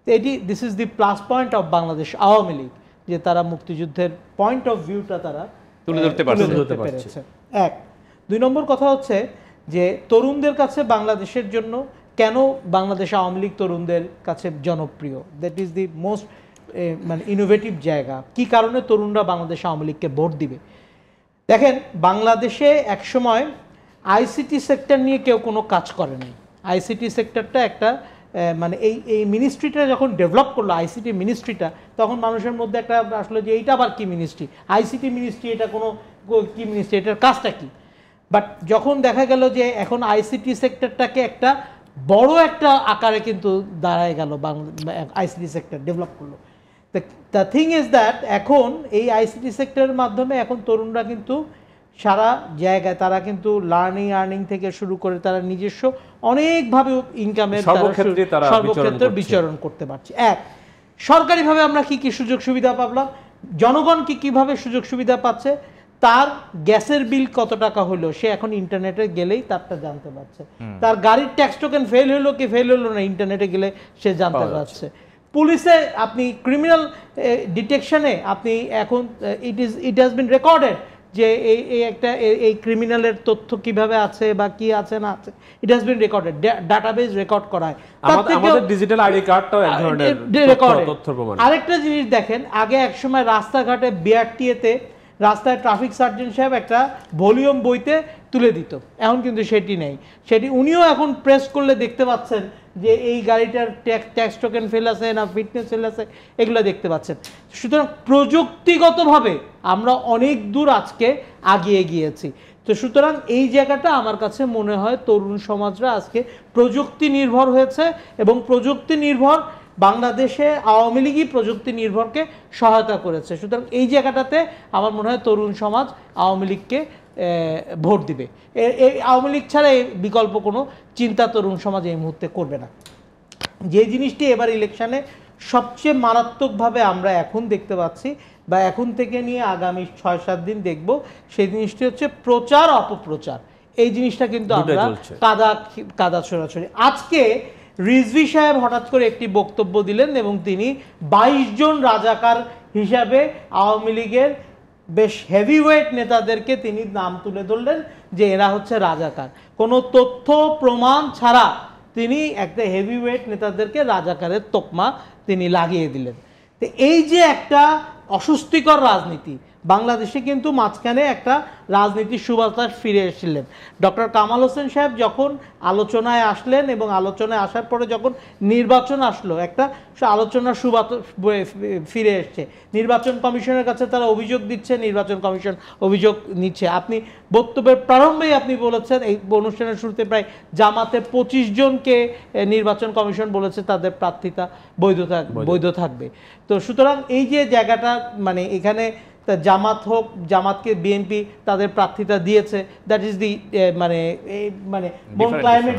তো this is the plus point of Bangladesh Awami League, যে তারা মুক্তিযুদ্ধের পয়েন্ট অফ ভিউটা তারা তুলে ধরতে পেরেছে। এক, 2 নম্বর কথা হচ্ছে যে তরুণদের কাছে বাংলাদেশের জন্য কেন বাংলাদেশ আওয়ামী লীগ তরুণদের কাছে জনপ্রিয়, দ্যাট ইজ দি মোস্ট মানে ইনোভেটিভ জায়গা। কি কারণে তরুণরা বাংলাদেশ আওয়ামী লীগকে ভোট দিবে? দেখেন, বাংলাদেশে একসময় আইসিটি সেক্টর নিয়ে কেউ কোনো কাজ করেনি। আইসিটি সেক্টরটা একটা মানে এই মিনিস্ট্রিটা যখন ডেভেলপ করলো, আইসিটি মিনিস্ট্রিটা, তখন মানুষের মধ্যে একটা আসলে যে এইটা আবার কি মিনিস্ট্রি, আইসিটি মিনিস্ট্রি, এটা কোনো কি মিনিস্ট্রি, এটার কাজটা কি? বাট যখন দেখা গেল যে এখন আইসিটি সেক্টরটাকে একটা বড় একটা আকারে কিন্তু দাঁড়ায় গেল, আইসিটি সেক্টর ডেভেলপ করলো। দ্য থিং ইজ দ্যাট এখন এই আইসিটি সেক্টরের মাধ্যমে এখন তরুণরা কিন্তু সারা জায়গায় তারা কিন্তু আর্নিং থেকে শুরু করে তারা নিজস্ব অনেকভাবে ইনকামের সর্বক্ষেত্রে বিচরণ করতে পারছে। এক, সরকারিভাবে আমরা কি কি সুযোগ সুবিধা পাবলাম, জনগণ কিভাবে সুযোগ সুবিধা পাচ্ছে, তার গ্যাসের বিল কত টাকা হলো সে এখন ইন্টারনেটে গেলেই তারটা জানতে পারছে, তার গাড়ির ট্যাক্স টোকেন ফেল হলো কি ফেল হলো না ইন্টারনেটে গেলে সে জানতে পারছে। পুলিশে আপনি ক্রিমিনাল ডিটেকশনে আপনি এখন ইট হ্যাজ বিন রেকর্ডেড যে এই ক্রিমিনালের তথ্য কিভাবে আছে বা কি আছে না আছে, it has been recorded, database record করা হয়। আমাদের ডিজিটাল আইডি কার্ডটাও এক ধরনের তথ্য প্রমাণ। আরেকটা জিনিস দেখেন, আগে এক সময় রাস্তাঘাটে বিআরটিএতে রাস্তায় ট্রাফিক সার্জন সাহেব একটা ভলিউম বইতে তুলে দিত, এখন কিন্তু সেটি নেই। সেটি উনিও এখন প্রেস করলে দেখতে পাচ্ছেন যে এই গাড়িটার ট্যাক্স টোকেন ফেল আছে না ফিটনেস ফেল আছে, এগুলো দেখতে পাচ্ছেন। সুতরাং প্রযুক্তিগতভাবে আমরা অনেক দূর আজকে আগিয়ে গিয়েছি। তো সুতরাং এই জায়গাটা আমার কাছে মনে হয় তরুণ সমাজরা আজকে প্রযুক্তি নির্ভর হয়েছে, এবং প্রযুক্তি নির্ভর বাংলাদেশে আওয়ামী লীগই প্রযুক্তি নির্ভরকে সহায়তা করেছে। সুতরাং এই জায়গাটাতে আমার মনে হয় তরুণ সমাজ আওয়ামী লীগকে ভোট দিবে। এই আওয়ামী লীগ ছাড়া বিকল্প কোনো চিন্তা তরুণ সমাজ এই মুহূর্তে করবে না। যে জিনিসটি এবার ইলেকশনে সবচেয়ে মারাত্মকভাবে আমরা এখন দেখতে পাচ্ছি বা এখন থেকে নিয়ে আগামী 6-7 দিন দেখব, সেই জিনিসটি হচ্ছে প্রচার অপপ্রচার। এই জিনিসটা কিন্তু আমরা কাদা ছোড়াছড়ি। আজকে রিজভী সাহেব হঠাৎ করে একটি বক্তব্য দিলেন এবং তিনি 22 জন রাজাকার হিসাবে আওয়ামী লীগের বেশ হেভিওয়েট নেতাদেরকে তিনি নাম তুলে ধরলেন যে এরা হচ্ছে রাজাকার। কোনো তথ্য প্রমাণ ছাড়া তিনি একটা হেভিওয়েট নেতাদেরকে রাজাকারের তকমা তিনি লাগিয়ে দিলেন। তো এই যে একটা অস্বস্তিকর রাজনীতি, বাংলাদেশে কিন্তু মাঝখানে একটা রাজনীতির সুবাতাস ফিরে এসেছিলেন। ডক্টর কামাল হোসেন সাহেব যখন আলোচনায় আসলেন এবং আলোচনায় আসার পরে যখন নির্বাচন আসলো, একটা আলোচনার সুবাতাস ফিরে এসছে। নির্বাচন কমিশনের কাছে তারা অভিযোগ দিচ্ছে, নির্বাচন কমিশন অভিযোগ নিচ্ছে। আপনি বক্তব্যের প্রারম্ভেই আপনি বলেছেন, এই অনুষ্ঠানের শুরুতে প্রায় জামাতের 25 জনকে নির্বাচন কমিশন বলেছে তাদের প্রার্থিতা বৈধ থাকবে। তো সুতরাং এই যে জায়গাটা মানে এখানে জামাত হোক, জামাতকে বিএনপি তাদের প্রার্থিতা দিয়েছে, দ্যাট ইজ দি মানে ক্লাইমেট।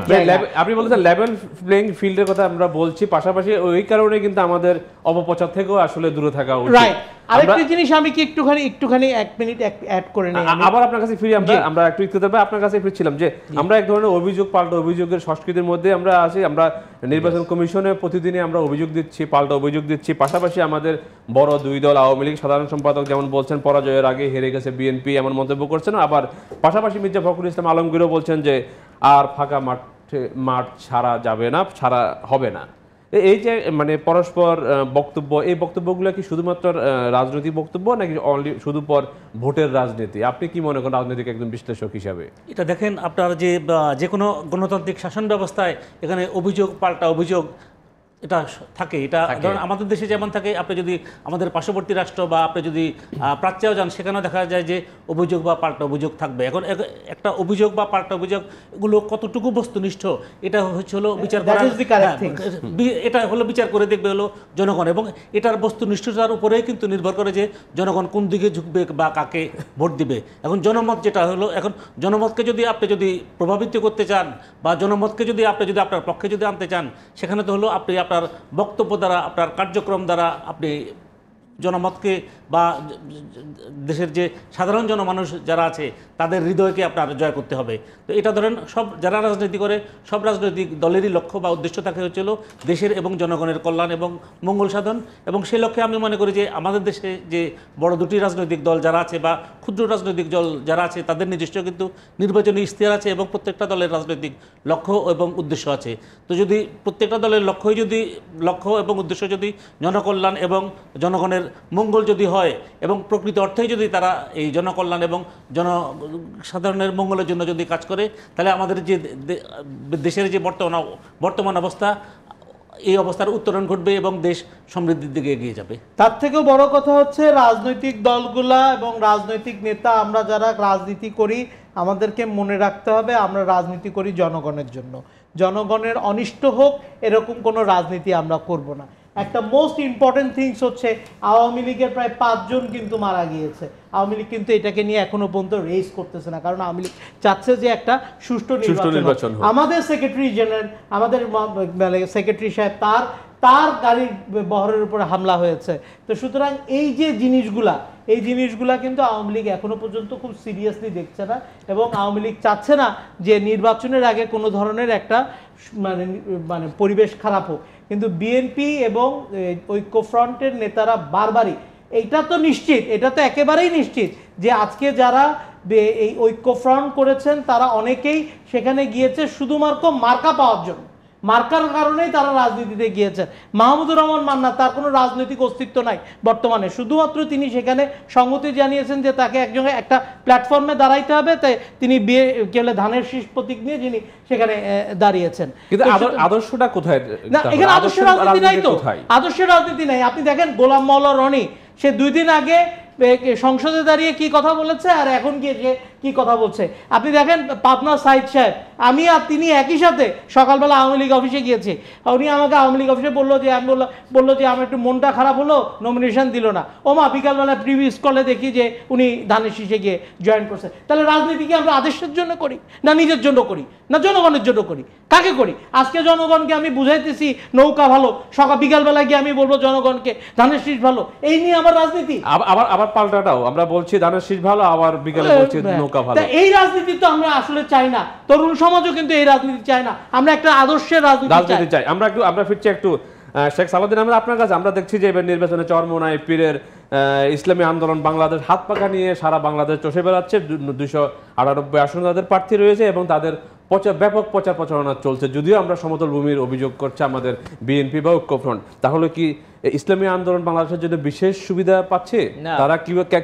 আপনি বলেছেন লেভেল প্লেইং ফিল্ডের কথা আমরা বলছি, পাশাপাশি ওই কারণে কিন্তু আমাদের অপপ্রচার থেকেও আসলে দূরে থাকা উচিত। রাইট। আরেকটা জিনিস আমি কি একটুখানি 1 মিনিট অ্যাড করে নেই, আবার আপনার কাছে ফিরি। আমরা একটু আপনার কাছে ফিরছিলাম যে আমরা এক ধরনের অভিযোগ পাল্টা অভিযোগের সংস্কৃতির মধ্যে আমরা আছি। আমরা নির্বাচন কমিশনে প্রতিদিনই আমরা অভিযোগ দিচ্ছি, পাল্টা অভিযোগ দিচ্ছি। পাশাপাশি আমাদের বড় 2 দল আওয়ামী লীগ সাধারণ সম্পাদক যেমন বলছেন পরাজয়ের আগে হেরে গেছে বিএনপি, এমন মন্তব্য করছেন। আবার পাশাপাশি মির্জা ফখরুল ইসলাম আলমগীরও বলছেন যে আর ফাঁকা মাঠ ছাড়া যাবে না, ছাড়া হবে না। এই যে মানে পরস্পর বক্তব্য, এই বক্তব্যগুলো কি শুধুমাত্র রাজনৈতিক বক্তব্য নাকি অনলি শুধু পর ভোটের রাজনীতি? আপনি কি মনে করেন রাজনৈতিক একজন বিশ্লেষক হিসাবে? এটা দেখেন, আপনার যে কোনো গণতান্ত্রিক শাসন ব্যবস্থায় এখানে অভিযোগ পাল্টা অভিযোগ এটা থাকে। এটা ধরুন আমাদের দেশে যেমন থাকে, আপনি যদি আমাদের পার্শ্ববর্তী রাষ্ট্র বা আপনি যদি প্রাচ্যেও যান, সেখানেও দেখা যায় যে অভিযোগ বা পাল্টা অভিযোগ থাকবে। এখন একটা অভিযোগ বা পাল্টা অভিযোগ এগুলো কতটুকু বস্তুনিষ্ঠ, এটা হলো বিচার করা, এটা হলো বিচার করে দেখবে হলো জনগণ, এবং এটার বস্তুনিষ্ঠতার উপরেই কিন্তু নির্ভর করে যে জনগণ কোন দিকে ঝুঁকবে বা কাকে ভোট দিবে। এখন জনমত যেটা হলো, এখন জনমতকে যদি আপনি প্রভাবিত করতে চান বা জনমতকে যদি আপনার পক্ষে আনতে চান, সেখানে তো হলো আপনি আপনার বক্তব্য দ্বারা, আপনার কার্যক্রম দ্বারা আপনি জনমতকে বা দেশের যে সাধারণ জনমানুষ যারা আছে তাদের হৃদয়কে আপনার জয় করতে হবে। তো এটা ধরেন সব যারা রাজনীতি করে সব রাজনৈতিক দলেরই লক্ষ্য বা উদ্দেশ্য থাকে হচ্ছিল দেশের এবং জনগণের কল্যাণ এবং মঙ্গল সাধন, এবং সেই লক্ষ্যে আমি মনে করি যে আমাদের দেশে যে বড় দুটি রাজনৈতিক দল যারা আছে বা ক্ষুদ্র রাজনৈতিক দল যারা আছে তাদের নিজস্ব কিন্তু নির্বাচনী ইশতেহার আছে এবং প্রত্যেকটা দলের রাজনৈতিক লক্ষ্য এবং উদ্দেশ্য আছে। তো যদি প্রত্যেকটা দলের লক্ষ্য এবং উদ্দেশ্য যদি জনকল্যাণ এবং জনগণের মঙ্গল যদি হয় এবং প্রকৃত অর্থেই যদি তারা এই জনকল্যাণ এবং জনসাধারণের মঙ্গলের জন্য যদি কাজ করে, তাহলে আমাদের যে দেশের যে বর্তমান অবস্থা, এই অবস্থার উত্তরণ ঘটবে এবং দেশ সমৃদ্ধির দিকে এগিয়ে যাবে। তার থেকেও বড় কথা হচ্ছে রাজনৈতিক দলগুলা এবং রাজনৈতিক নেতা, আমরা যারা রাজনীতি করি আমাদেরকে মনে রাখতে হবে আমরা রাজনীতি করি জনগণের জন্য। জনগণের অনিষ্ট হোক এরকম কোনো রাজনীতি আমরা করব না। একটা মোস্ট ইম্পর্টেন্ট থিংস হচ্ছে আওয়ামী লীগের প্রায় 5 জন কিন্তু মারা গিয়েছে। আওয়ামী লীগ কিন্তু এটাকে নিয়ে এখনো পর্যন্ত রেজ করতেছে না, কারণ আওয়ামী লীগ চাচ্ছে যে একটা সুষ্ঠু নির্বাচন। আমাদের সেক্রেটারি জেনারেল, আমাদের সেক্রেটারি সাহেব তার গাড়ির বহরের উপরে হামলা হয়েছে। তো সুতরাং এই যে জিনিসগুলা কিন্তু আওয়ামী লীগ এখনো পর্যন্ত খুব সিরিয়াসলি দেখছে না, এবং আওয়ামী লীগ চাচ্ছে না যে নির্বাচনের আগে কোনো ধরনের একটা মানে পরিবেশ খারাপ হোক। কিন্তু বিএনপি এবং ঐক্যফ্রন্টের নেতারা বারবারই এটা তো নিশ্চিত, এটা তো একেবারেই নিশ্চিত যে আজকে যারা এই ঐক্যফ্রন্ট করেছেন তারা অনেকেই সেখানে গিয়েছে শুধুমাত্র মার্কা পাওয়ার জন্য। মার্কার কারণেই তারা রাজনীতিতে গিয়েছেন। মাহমুদুর রহমান মান্না, তার কোনো রাজনৈতিক অস্তিত্ব নাই বর্তমানে, শুধুমাত্র তিনি সেখানে সংগতি জানিয়েছেন যে তাকে একটা প্ল্যাটফর্মে দাঁড়াইতে হবে, তাই তিনি ধানের শীষ প্রতীক নিয়ে যিনি সেখানে দাঁড়িয়েছেন। কিন্তু আদর্শটা কোথায়? না, এখানে আদর্শ রাজনীতি নাই তো, আদর্শ রাজনীতি নাই। আপনি দেখেন গোলাম মাওলা রনি, সে 2 দিন আগে সংসদে দাঁড়িয়ে কি কথা বলেছে আর এখন গিয়ে সে কি কথা বলছে। আপনি দেখেন পাবনা সাইদ সাহেব, আমি আর তিনি একই সাথে সকালবেলা আওয়ামী লীগ অফিসে গিয়েছি, উনি আমাকে আওয়ামী লীগ অফিসে বললো যে আমার একটু মনটা খারাপ হলো, নমিনেশন দিল না। ওমা বিকালবেলা প্রিভিয়াস কলে দেখি যে উনি ধানের শীষে গিয়ে জয়েন করছে। তাহলে রাজনীতি কি আমরা আদেশের জন্য করি, না নিজের জন্য করি, না জনগণের জন্য করি? কাকে করি? আজকে জনগণকে আমি বুঝাইতেছি নৌকা ভালো, বিকালবেলা গিয়ে আমি বলবো জনগণকে ধানের শীষ ভালো, এই নিয়ে আমার রাজনীতি। আবার পাল্টাটাও আমরা বলছি ধানের শীষ ভালো, আবার বিকালে বলছি নৌকা ভালো। এই রাজনীতি তো আমরা আসলে চাই না, তরুণ সমাজও কিন্তু এই রাজনীতি চায় না। আমরা একটা আদর্শের রাজনীতি চাই। আমরা ফিরছি একটু শেখ সালাউদ্দিন আহমেদ আপনার কাছে। আমরা দেখছি যে এবার নির্বাচনে চরমোনাই পীরের ইসলামী আন্দোলন বাংলাদেশ হাত পাখা নিয়ে সারা বাংলাদেশ চষে বেড়াচ্ছে। 298 আসনে তাদের প্রার্থী রয়েছে এবং তাদের ব্যাপক প্রচার প্রচারণা চলছে, যদিও আমরা সমতল ভূমির অভিযোগ করছে আমাদের বিএনপি বা ঐক্যফ্রন্ট। তাহলে কি ইসলামী আন্দোলন বাংলাদেশের জন্য বিশেষ সুবিধা পাচ্ছে? তারা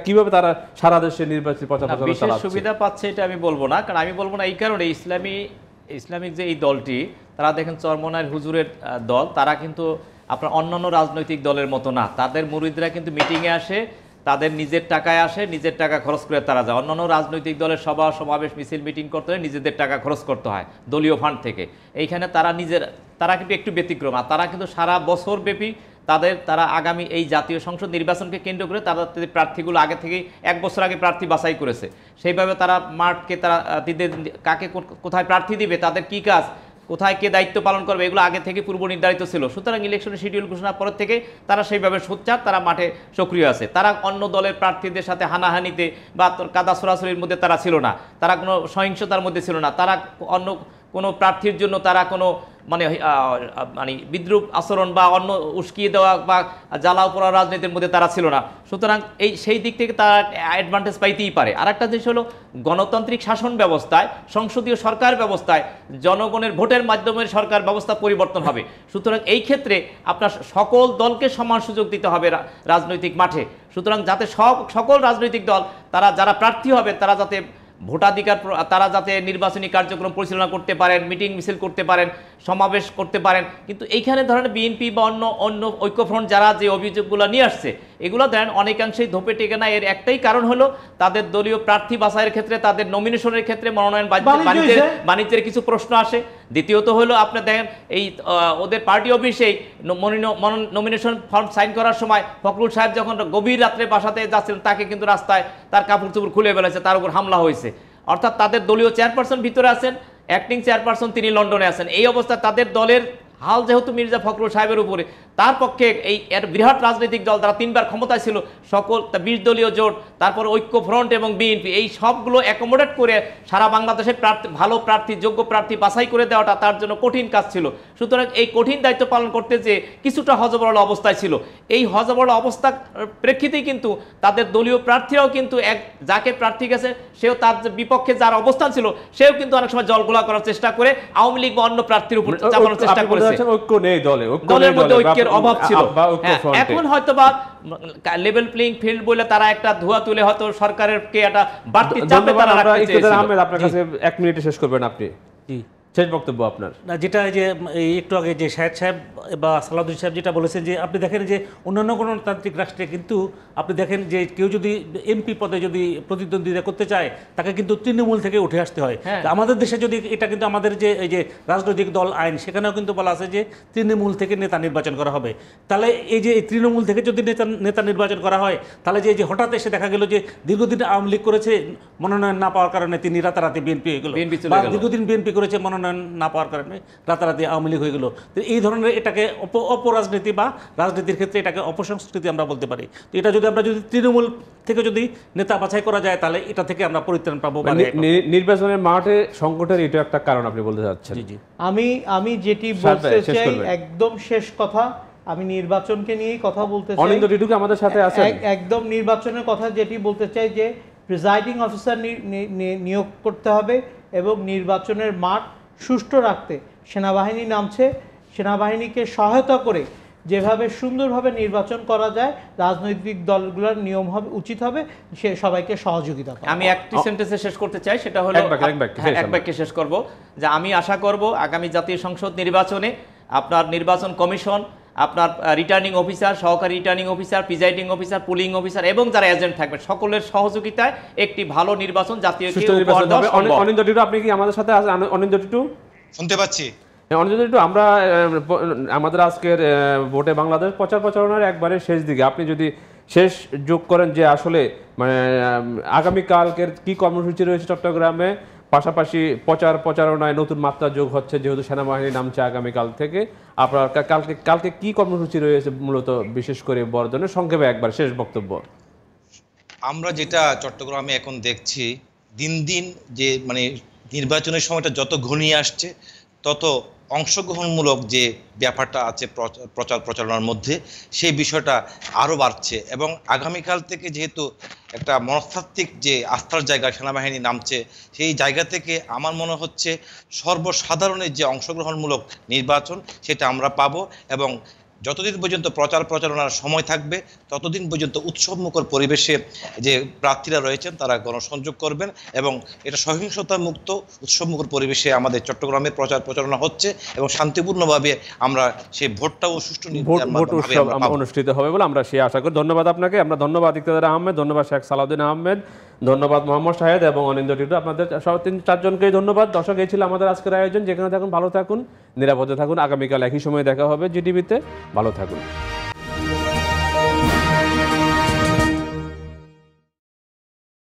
কিভাবে তারা সারা দেশে নির্বাচনী প্রচার প্রচারণা চালাচ্ছে? বিশেষ সুবিধা পাচ্ছে এটা আমি বলবো না, কারণ আমি বলবো না এই কারণে ইসলামিক যে এই দলটি, তারা দেখেন চরমোনাইয়ের হুজুরের দল, তারা কিন্তু আপনার অন্যান্য রাজনৈতিক দলের মতো না। তাদের মুরিদরা কিন্তু মিটিংয়ে আসে, তাদের নিজের টাকায় আসে, নিজের টাকা খরচ করে তারা যায়। অন্যান্য রাজনৈতিক দলের সমাবেশ মিছিল মিটিং করতে হয় নিজেদের টাকা খরচ করতে হয় দলীয় ফান্ড থেকে। এইখানে তারা কিন্তু একটু ব্যতিক্রম। আর তারা কিন্তু সারা বছর ব্যাপী তারা আগামী এই জাতীয় সংসদ নির্বাচনকে কেন্দ্র করে তারা প্রার্থীগুলো আগে থেকেই 1 বছর আগে প্রার্থী বাছাই করেছে। সেইভাবে তারা মাঠকে কাকে কোথায় প্রার্থী দিবে, তাদের কি কাজ, কোথায় কে দায়িত্ব পালন করবে, এগুলো আগে থেকে পূর্ব নির্ধারিত ছিল। সুতরাং ইলেকশনের শিডিউল ঘোষণার পর থেকে তারা সেইভাবে সোচ্চার, তারা মাঠে সক্রিয় আছে। তারা অন্য দলের প্রার্থীদের সাথে হানাহানিতে বা কাদা সরাসরির মধ্যে তারা ছিল না, তারা কোনো সহিংসতার মধ্যে ছিল না, তারা অন্য কোনো প্রার্থীর জন্য তারা কোনো মানে বিদ্রুপ আচরণ বা অন্য উস্কিয়ে দেওয়া বা জ্বালাও পোড়া রাজনীতির মধ্যে তারা ছিল না। সুতরাং সেই দিক থেকে তারা অ্যাডভান্টেজ পাইতেই পারে। আর একটা জিনিস হলো গণতান্ত্রিক শাসন ব্যবস্থায়, সংসদীয় সরকার ব্যবস্থায় জনগণের ভোটের মাধ্যমে সরকার ব্যবস্থা পরিবর্তন হবে। সুতরাং এই ক্ষেত্রে আপনার সকল দলকে সমান সুযোগ দিতে হবে রাজনৈতিক মাঠে। সুতরাং যাতে সকল রাজনৈতিক দল যারা প্রার্থী হবেন তারা যাতে ভোটাধিকার, তারা যাতে নির্বাচনী কার্যক্রম পরিচালনা করতে পারেন, মিটিং মিছিল করতে পারেন, সমাবেশ করতে পারেন। কিন্তু এইখানে ধরেন বিএনপি বা অন্য ঐক্যফ্রন্ট যারা যে অভিযোগগুলো নিয়ে আসছে, এগুলো ধরেন অনেকাংশেই ধোপে টেকে না। এর একটাই কারণ হলো তাদের দলীয় প্রার্থী বাছাইয়ের ক্ষেত্রে, তাদের নমিনেশনের ক্ষেত্রে, মনোনয়ন বাণিজ্যের কিছু প্রশ্ন আসে। দ্বিতীয়ত হলো আপনি দেখেন ওদের পার্টি অফিসেই নমিনেশন ফর্ম সাইন করার সময় ফখরুল সাহেব যখন গভীর রাত্রে বাসাতে যাচ্ছিলেন, তাকে কিন্তু রাস্তায় তার কাপড় চোপড় খুলে ফেলেছে, তার উপর হামলা হয়েছে। অর্থাৎ তাদের দলীয় চেয়ারপারসন ভিতরে আছেন, অ্যাক্টিং চেয়ারপারসন তিনি লন্ডনে আছেন। এই অবস্থা তাদের দলের হাল যেহেতু মির্জা ফখরুল সাহেবের উপরে, তার পক্ষে এই এর বৃহৎ রাজনৈতিক দল, তারা 3 বার ক্ষমতায় ছিল, সকল 20 দলীয় জোট, তারপর ঐক্য ফ্রন্ট এবং বিএনপি, এই সবগুলো অ্যাকোমোডেট করে সারা বাংলাদেশের ভালো প্রার্থী, যোগ্য প্রার্থী বাছাই করে দেওয়াটা তার জন্য কঠিন কাজ ছিল। সুতরাং এই কঠিন দায়িত্ব পালন করতে যে কিছুটা হযবরল অবস্থায় ছিল, এই হযবরল অবস্থার প্রেক্ষিতেই কিন্তু তাদের দলীয় প্রার্থীরাও কিন্তু যাকে প্রার্থী গেছে সেও তার বিপক্ষে যার অবস্থান ছিল সেও কিন্তু অনেক সময় জলগোলা করার চেষ্টা করে আওয়ামী লীগ বা অন্য প্রার্থীর উপর চাপানোর চেষ্টা করেছে। ঐক্য নেই দলে, দলের মধ্যে ঐক্যের অভাব ছিল। এখন হয়তো বা লেভেল প্লেইং ফিল্ড বলে তারা একটা ধোয়া তুলে হয়তো সরকারের কে একটা বাড়তি চাপে তারা রাখতে চেয়েছিল। আহমেদ, আপনার কাছে 1 মিনিটে শেষ করবেন আপনি, শেষ বক্তব্য আপনার। না, যেটা যে একটু আগে যে শাহেদ সাহেব বা সালাউদ্দিন সাহেব যেটা বলেছেন, যে আপনি দেখেন যে অন্যান্য গণতান্ত্রিক রাষ্ট্রে কিন্তু আপনি দেখেন যে কেউ যদি এমপি পদে যদি প্রতিদ্বন্দ্বিতা করতে চায় তাকে কিন্তু তৃণমূল থেকে উঠে আসতে হয়। আমাদের দেশে যদি এটা কিন্তু আমাদের যে এই যে রাজনৈতিক দল আইন, সেখানেও কিন্তু বলা আছে যে তৃণমূল থেকে নেতা নির্বাচন করা হবে। তাহলে এই যে তৃণমূল থেকে যদি নেতা নির্বাচন করা হয়, তাহলে যে হঠাৎ এসে দেখা গেল যে দীর্ঘদিন আওয়ামী লীগ করেছে, মনোনয়ন না পাওয়ার কারণে তিনি রাতারাতি বিএনপি হয়ে গেল, দীর্ঘদিন বিএনপি করেছে, মনোনয়ন না পাওয়ার কারণে রাতারাতি আওয়ামী লীগ হয়ে গেল। তো এই ধরনের এটাকে অপরাজনীতি বা রাজনীতির ক্ষেত্রে এটাকে অপসংস্কৃতি আমরা বলতে পারি। তো এটা যদি আমরা তৃণমূল থেকে যদি নেতা বাছাই করা যায়, তাহলে এটা থেকে আমরা পরিত্রাণ পাবো। নির্বাচনের মাঠে সংকটের এটা একটা কারণ আপনি বলতে চাচ্ছেন? আমি যেটি বলতে চাই, একদম শেষ কথা, আমি নির্বাচনকে নিয়েই কথা বলতে চাই। অনিন্দ্য টিটুকে আমাদের সাথে আছেন। একদম নির্বাচনের কথা যেটি বলতে চাই যে প্রিজাইডিং অফিসার নিয়োগ করতে হবে এবং নির্বাচনের মাঠ সুষ্ঠু রাখতে সেনাবাহিনী নামছে। সেনাবাহিনীকে সহায়তা করে যেভাবে সুন্দরভাবে নির্বাচন করা যায়, রাজনৈতিক দলগুলোর নিয়ম হবে, উচিত হবে সে সবাইকে সহযোগিতা করা। আমি একটি সেন্টেন্সে শেষ করতে চাই, সেটা হলো এক বাক্যে শেষ করব, যে আমি আশা করব আগামী জাতীয় সংসদ নির্বাচনে আপনার নির্বাচন কমিশন, আপনার রিটার্নিং অফিসার, সহকারী returning officer, presiding officer, pulling officer এবং যারা এজেন্ট থাকবে সকলের সহযোগিতায় একটি ভালো নির্বাচন জাতীয় অনিন্দ্য টিটু, আপনি কি আমাদের সাথে আছেন? অনিন্দ্য টিটু শুনতে পাচ্ছি। অনিন্দ্য টিটু, আমরা আমাদের আজকের ভোটে বাংলাদেশ প্রচারণার একবারে শেষ দিকে আপনি যদি শেষ যোগ করেন যে আসলে মানে আগামীকালকের কি কর্মসূচি রয়েছে চট্টগ্রামে, পাশাপাশি প্রচারণায় নতুন মাত্রা যোগ হচ্ছে যেহেতু সেনাবাহিনী নামছে আগামীকাল থেকে, আপনার কালকে কি কর্মসূচি রয়েছে মূলত, বিশেষ করে বর্ধনের, সংক্ষেপে একবার শেষ বক্তব্য। আমরা যেটা চট্টগ্রামে এখন দেখছি, দিন দিন যে মানে নির্বাচনের সময়টা যত ঘনিয়ে আসছে তত অংশগ্রহণমূলক যে ব্যাপারটা আছে প্রচারণার মধ্যে, সেই বিষয়টা আরও বাড়ছে। এবং আগামীকাল থেকে যেহেতু একটা মনস্তাত্ত্বিক যে আস্থার জায়গা সেনাবাহিনী নামছে, সেই জায়গা থেকে আমার মনে হচ্ছে সর্বসাধারণের যে অংশগ্রহণমূলক নির্বাচন সেটা আমরা পাবো। এবং যতদিন পর্যন্ত প্রচারণার সময় থাকবে ততদিন পর্যন্ত উৎসবমুখর পরিবেশে যে প্রার্থীরা রয়েছেন তারা গণসংযোগ করবেন এবং এটা সহিংসতা মুক্ত উৎসবমুখর পরিবেশে আমাদের চট্টগ্রামে প্রচারণা হচ্ছে এবং শান্তিপূর্ণভাবে আমরা সেই ভোটটাও সুষ্ঠু অনুষ্ঠিত হবে বলে আমরা সেই আশা করি। ধন্যবাদ আপনাকে। আমরা ধন্যবাদ ইকতাদার আহমেদ, ধন্যবাদ শেখ সালাউদ্দিন আহমেদ, ধন্যবাদ মোহাম্মদ শাহেদ এবং অনিন্দ্য টিটু, আপনাদের সব 3-4 জনকেই ধন্যবাদ। দর্শক, এই ছিল আমাদের আজকের আয়োজন। যেখানে থাকুন ভালো থাকুন, নিরাপদে থাকুন। আগামীকাল একই সময়ে দেখা হবে জিটিভিতে। ভালো থাকুন।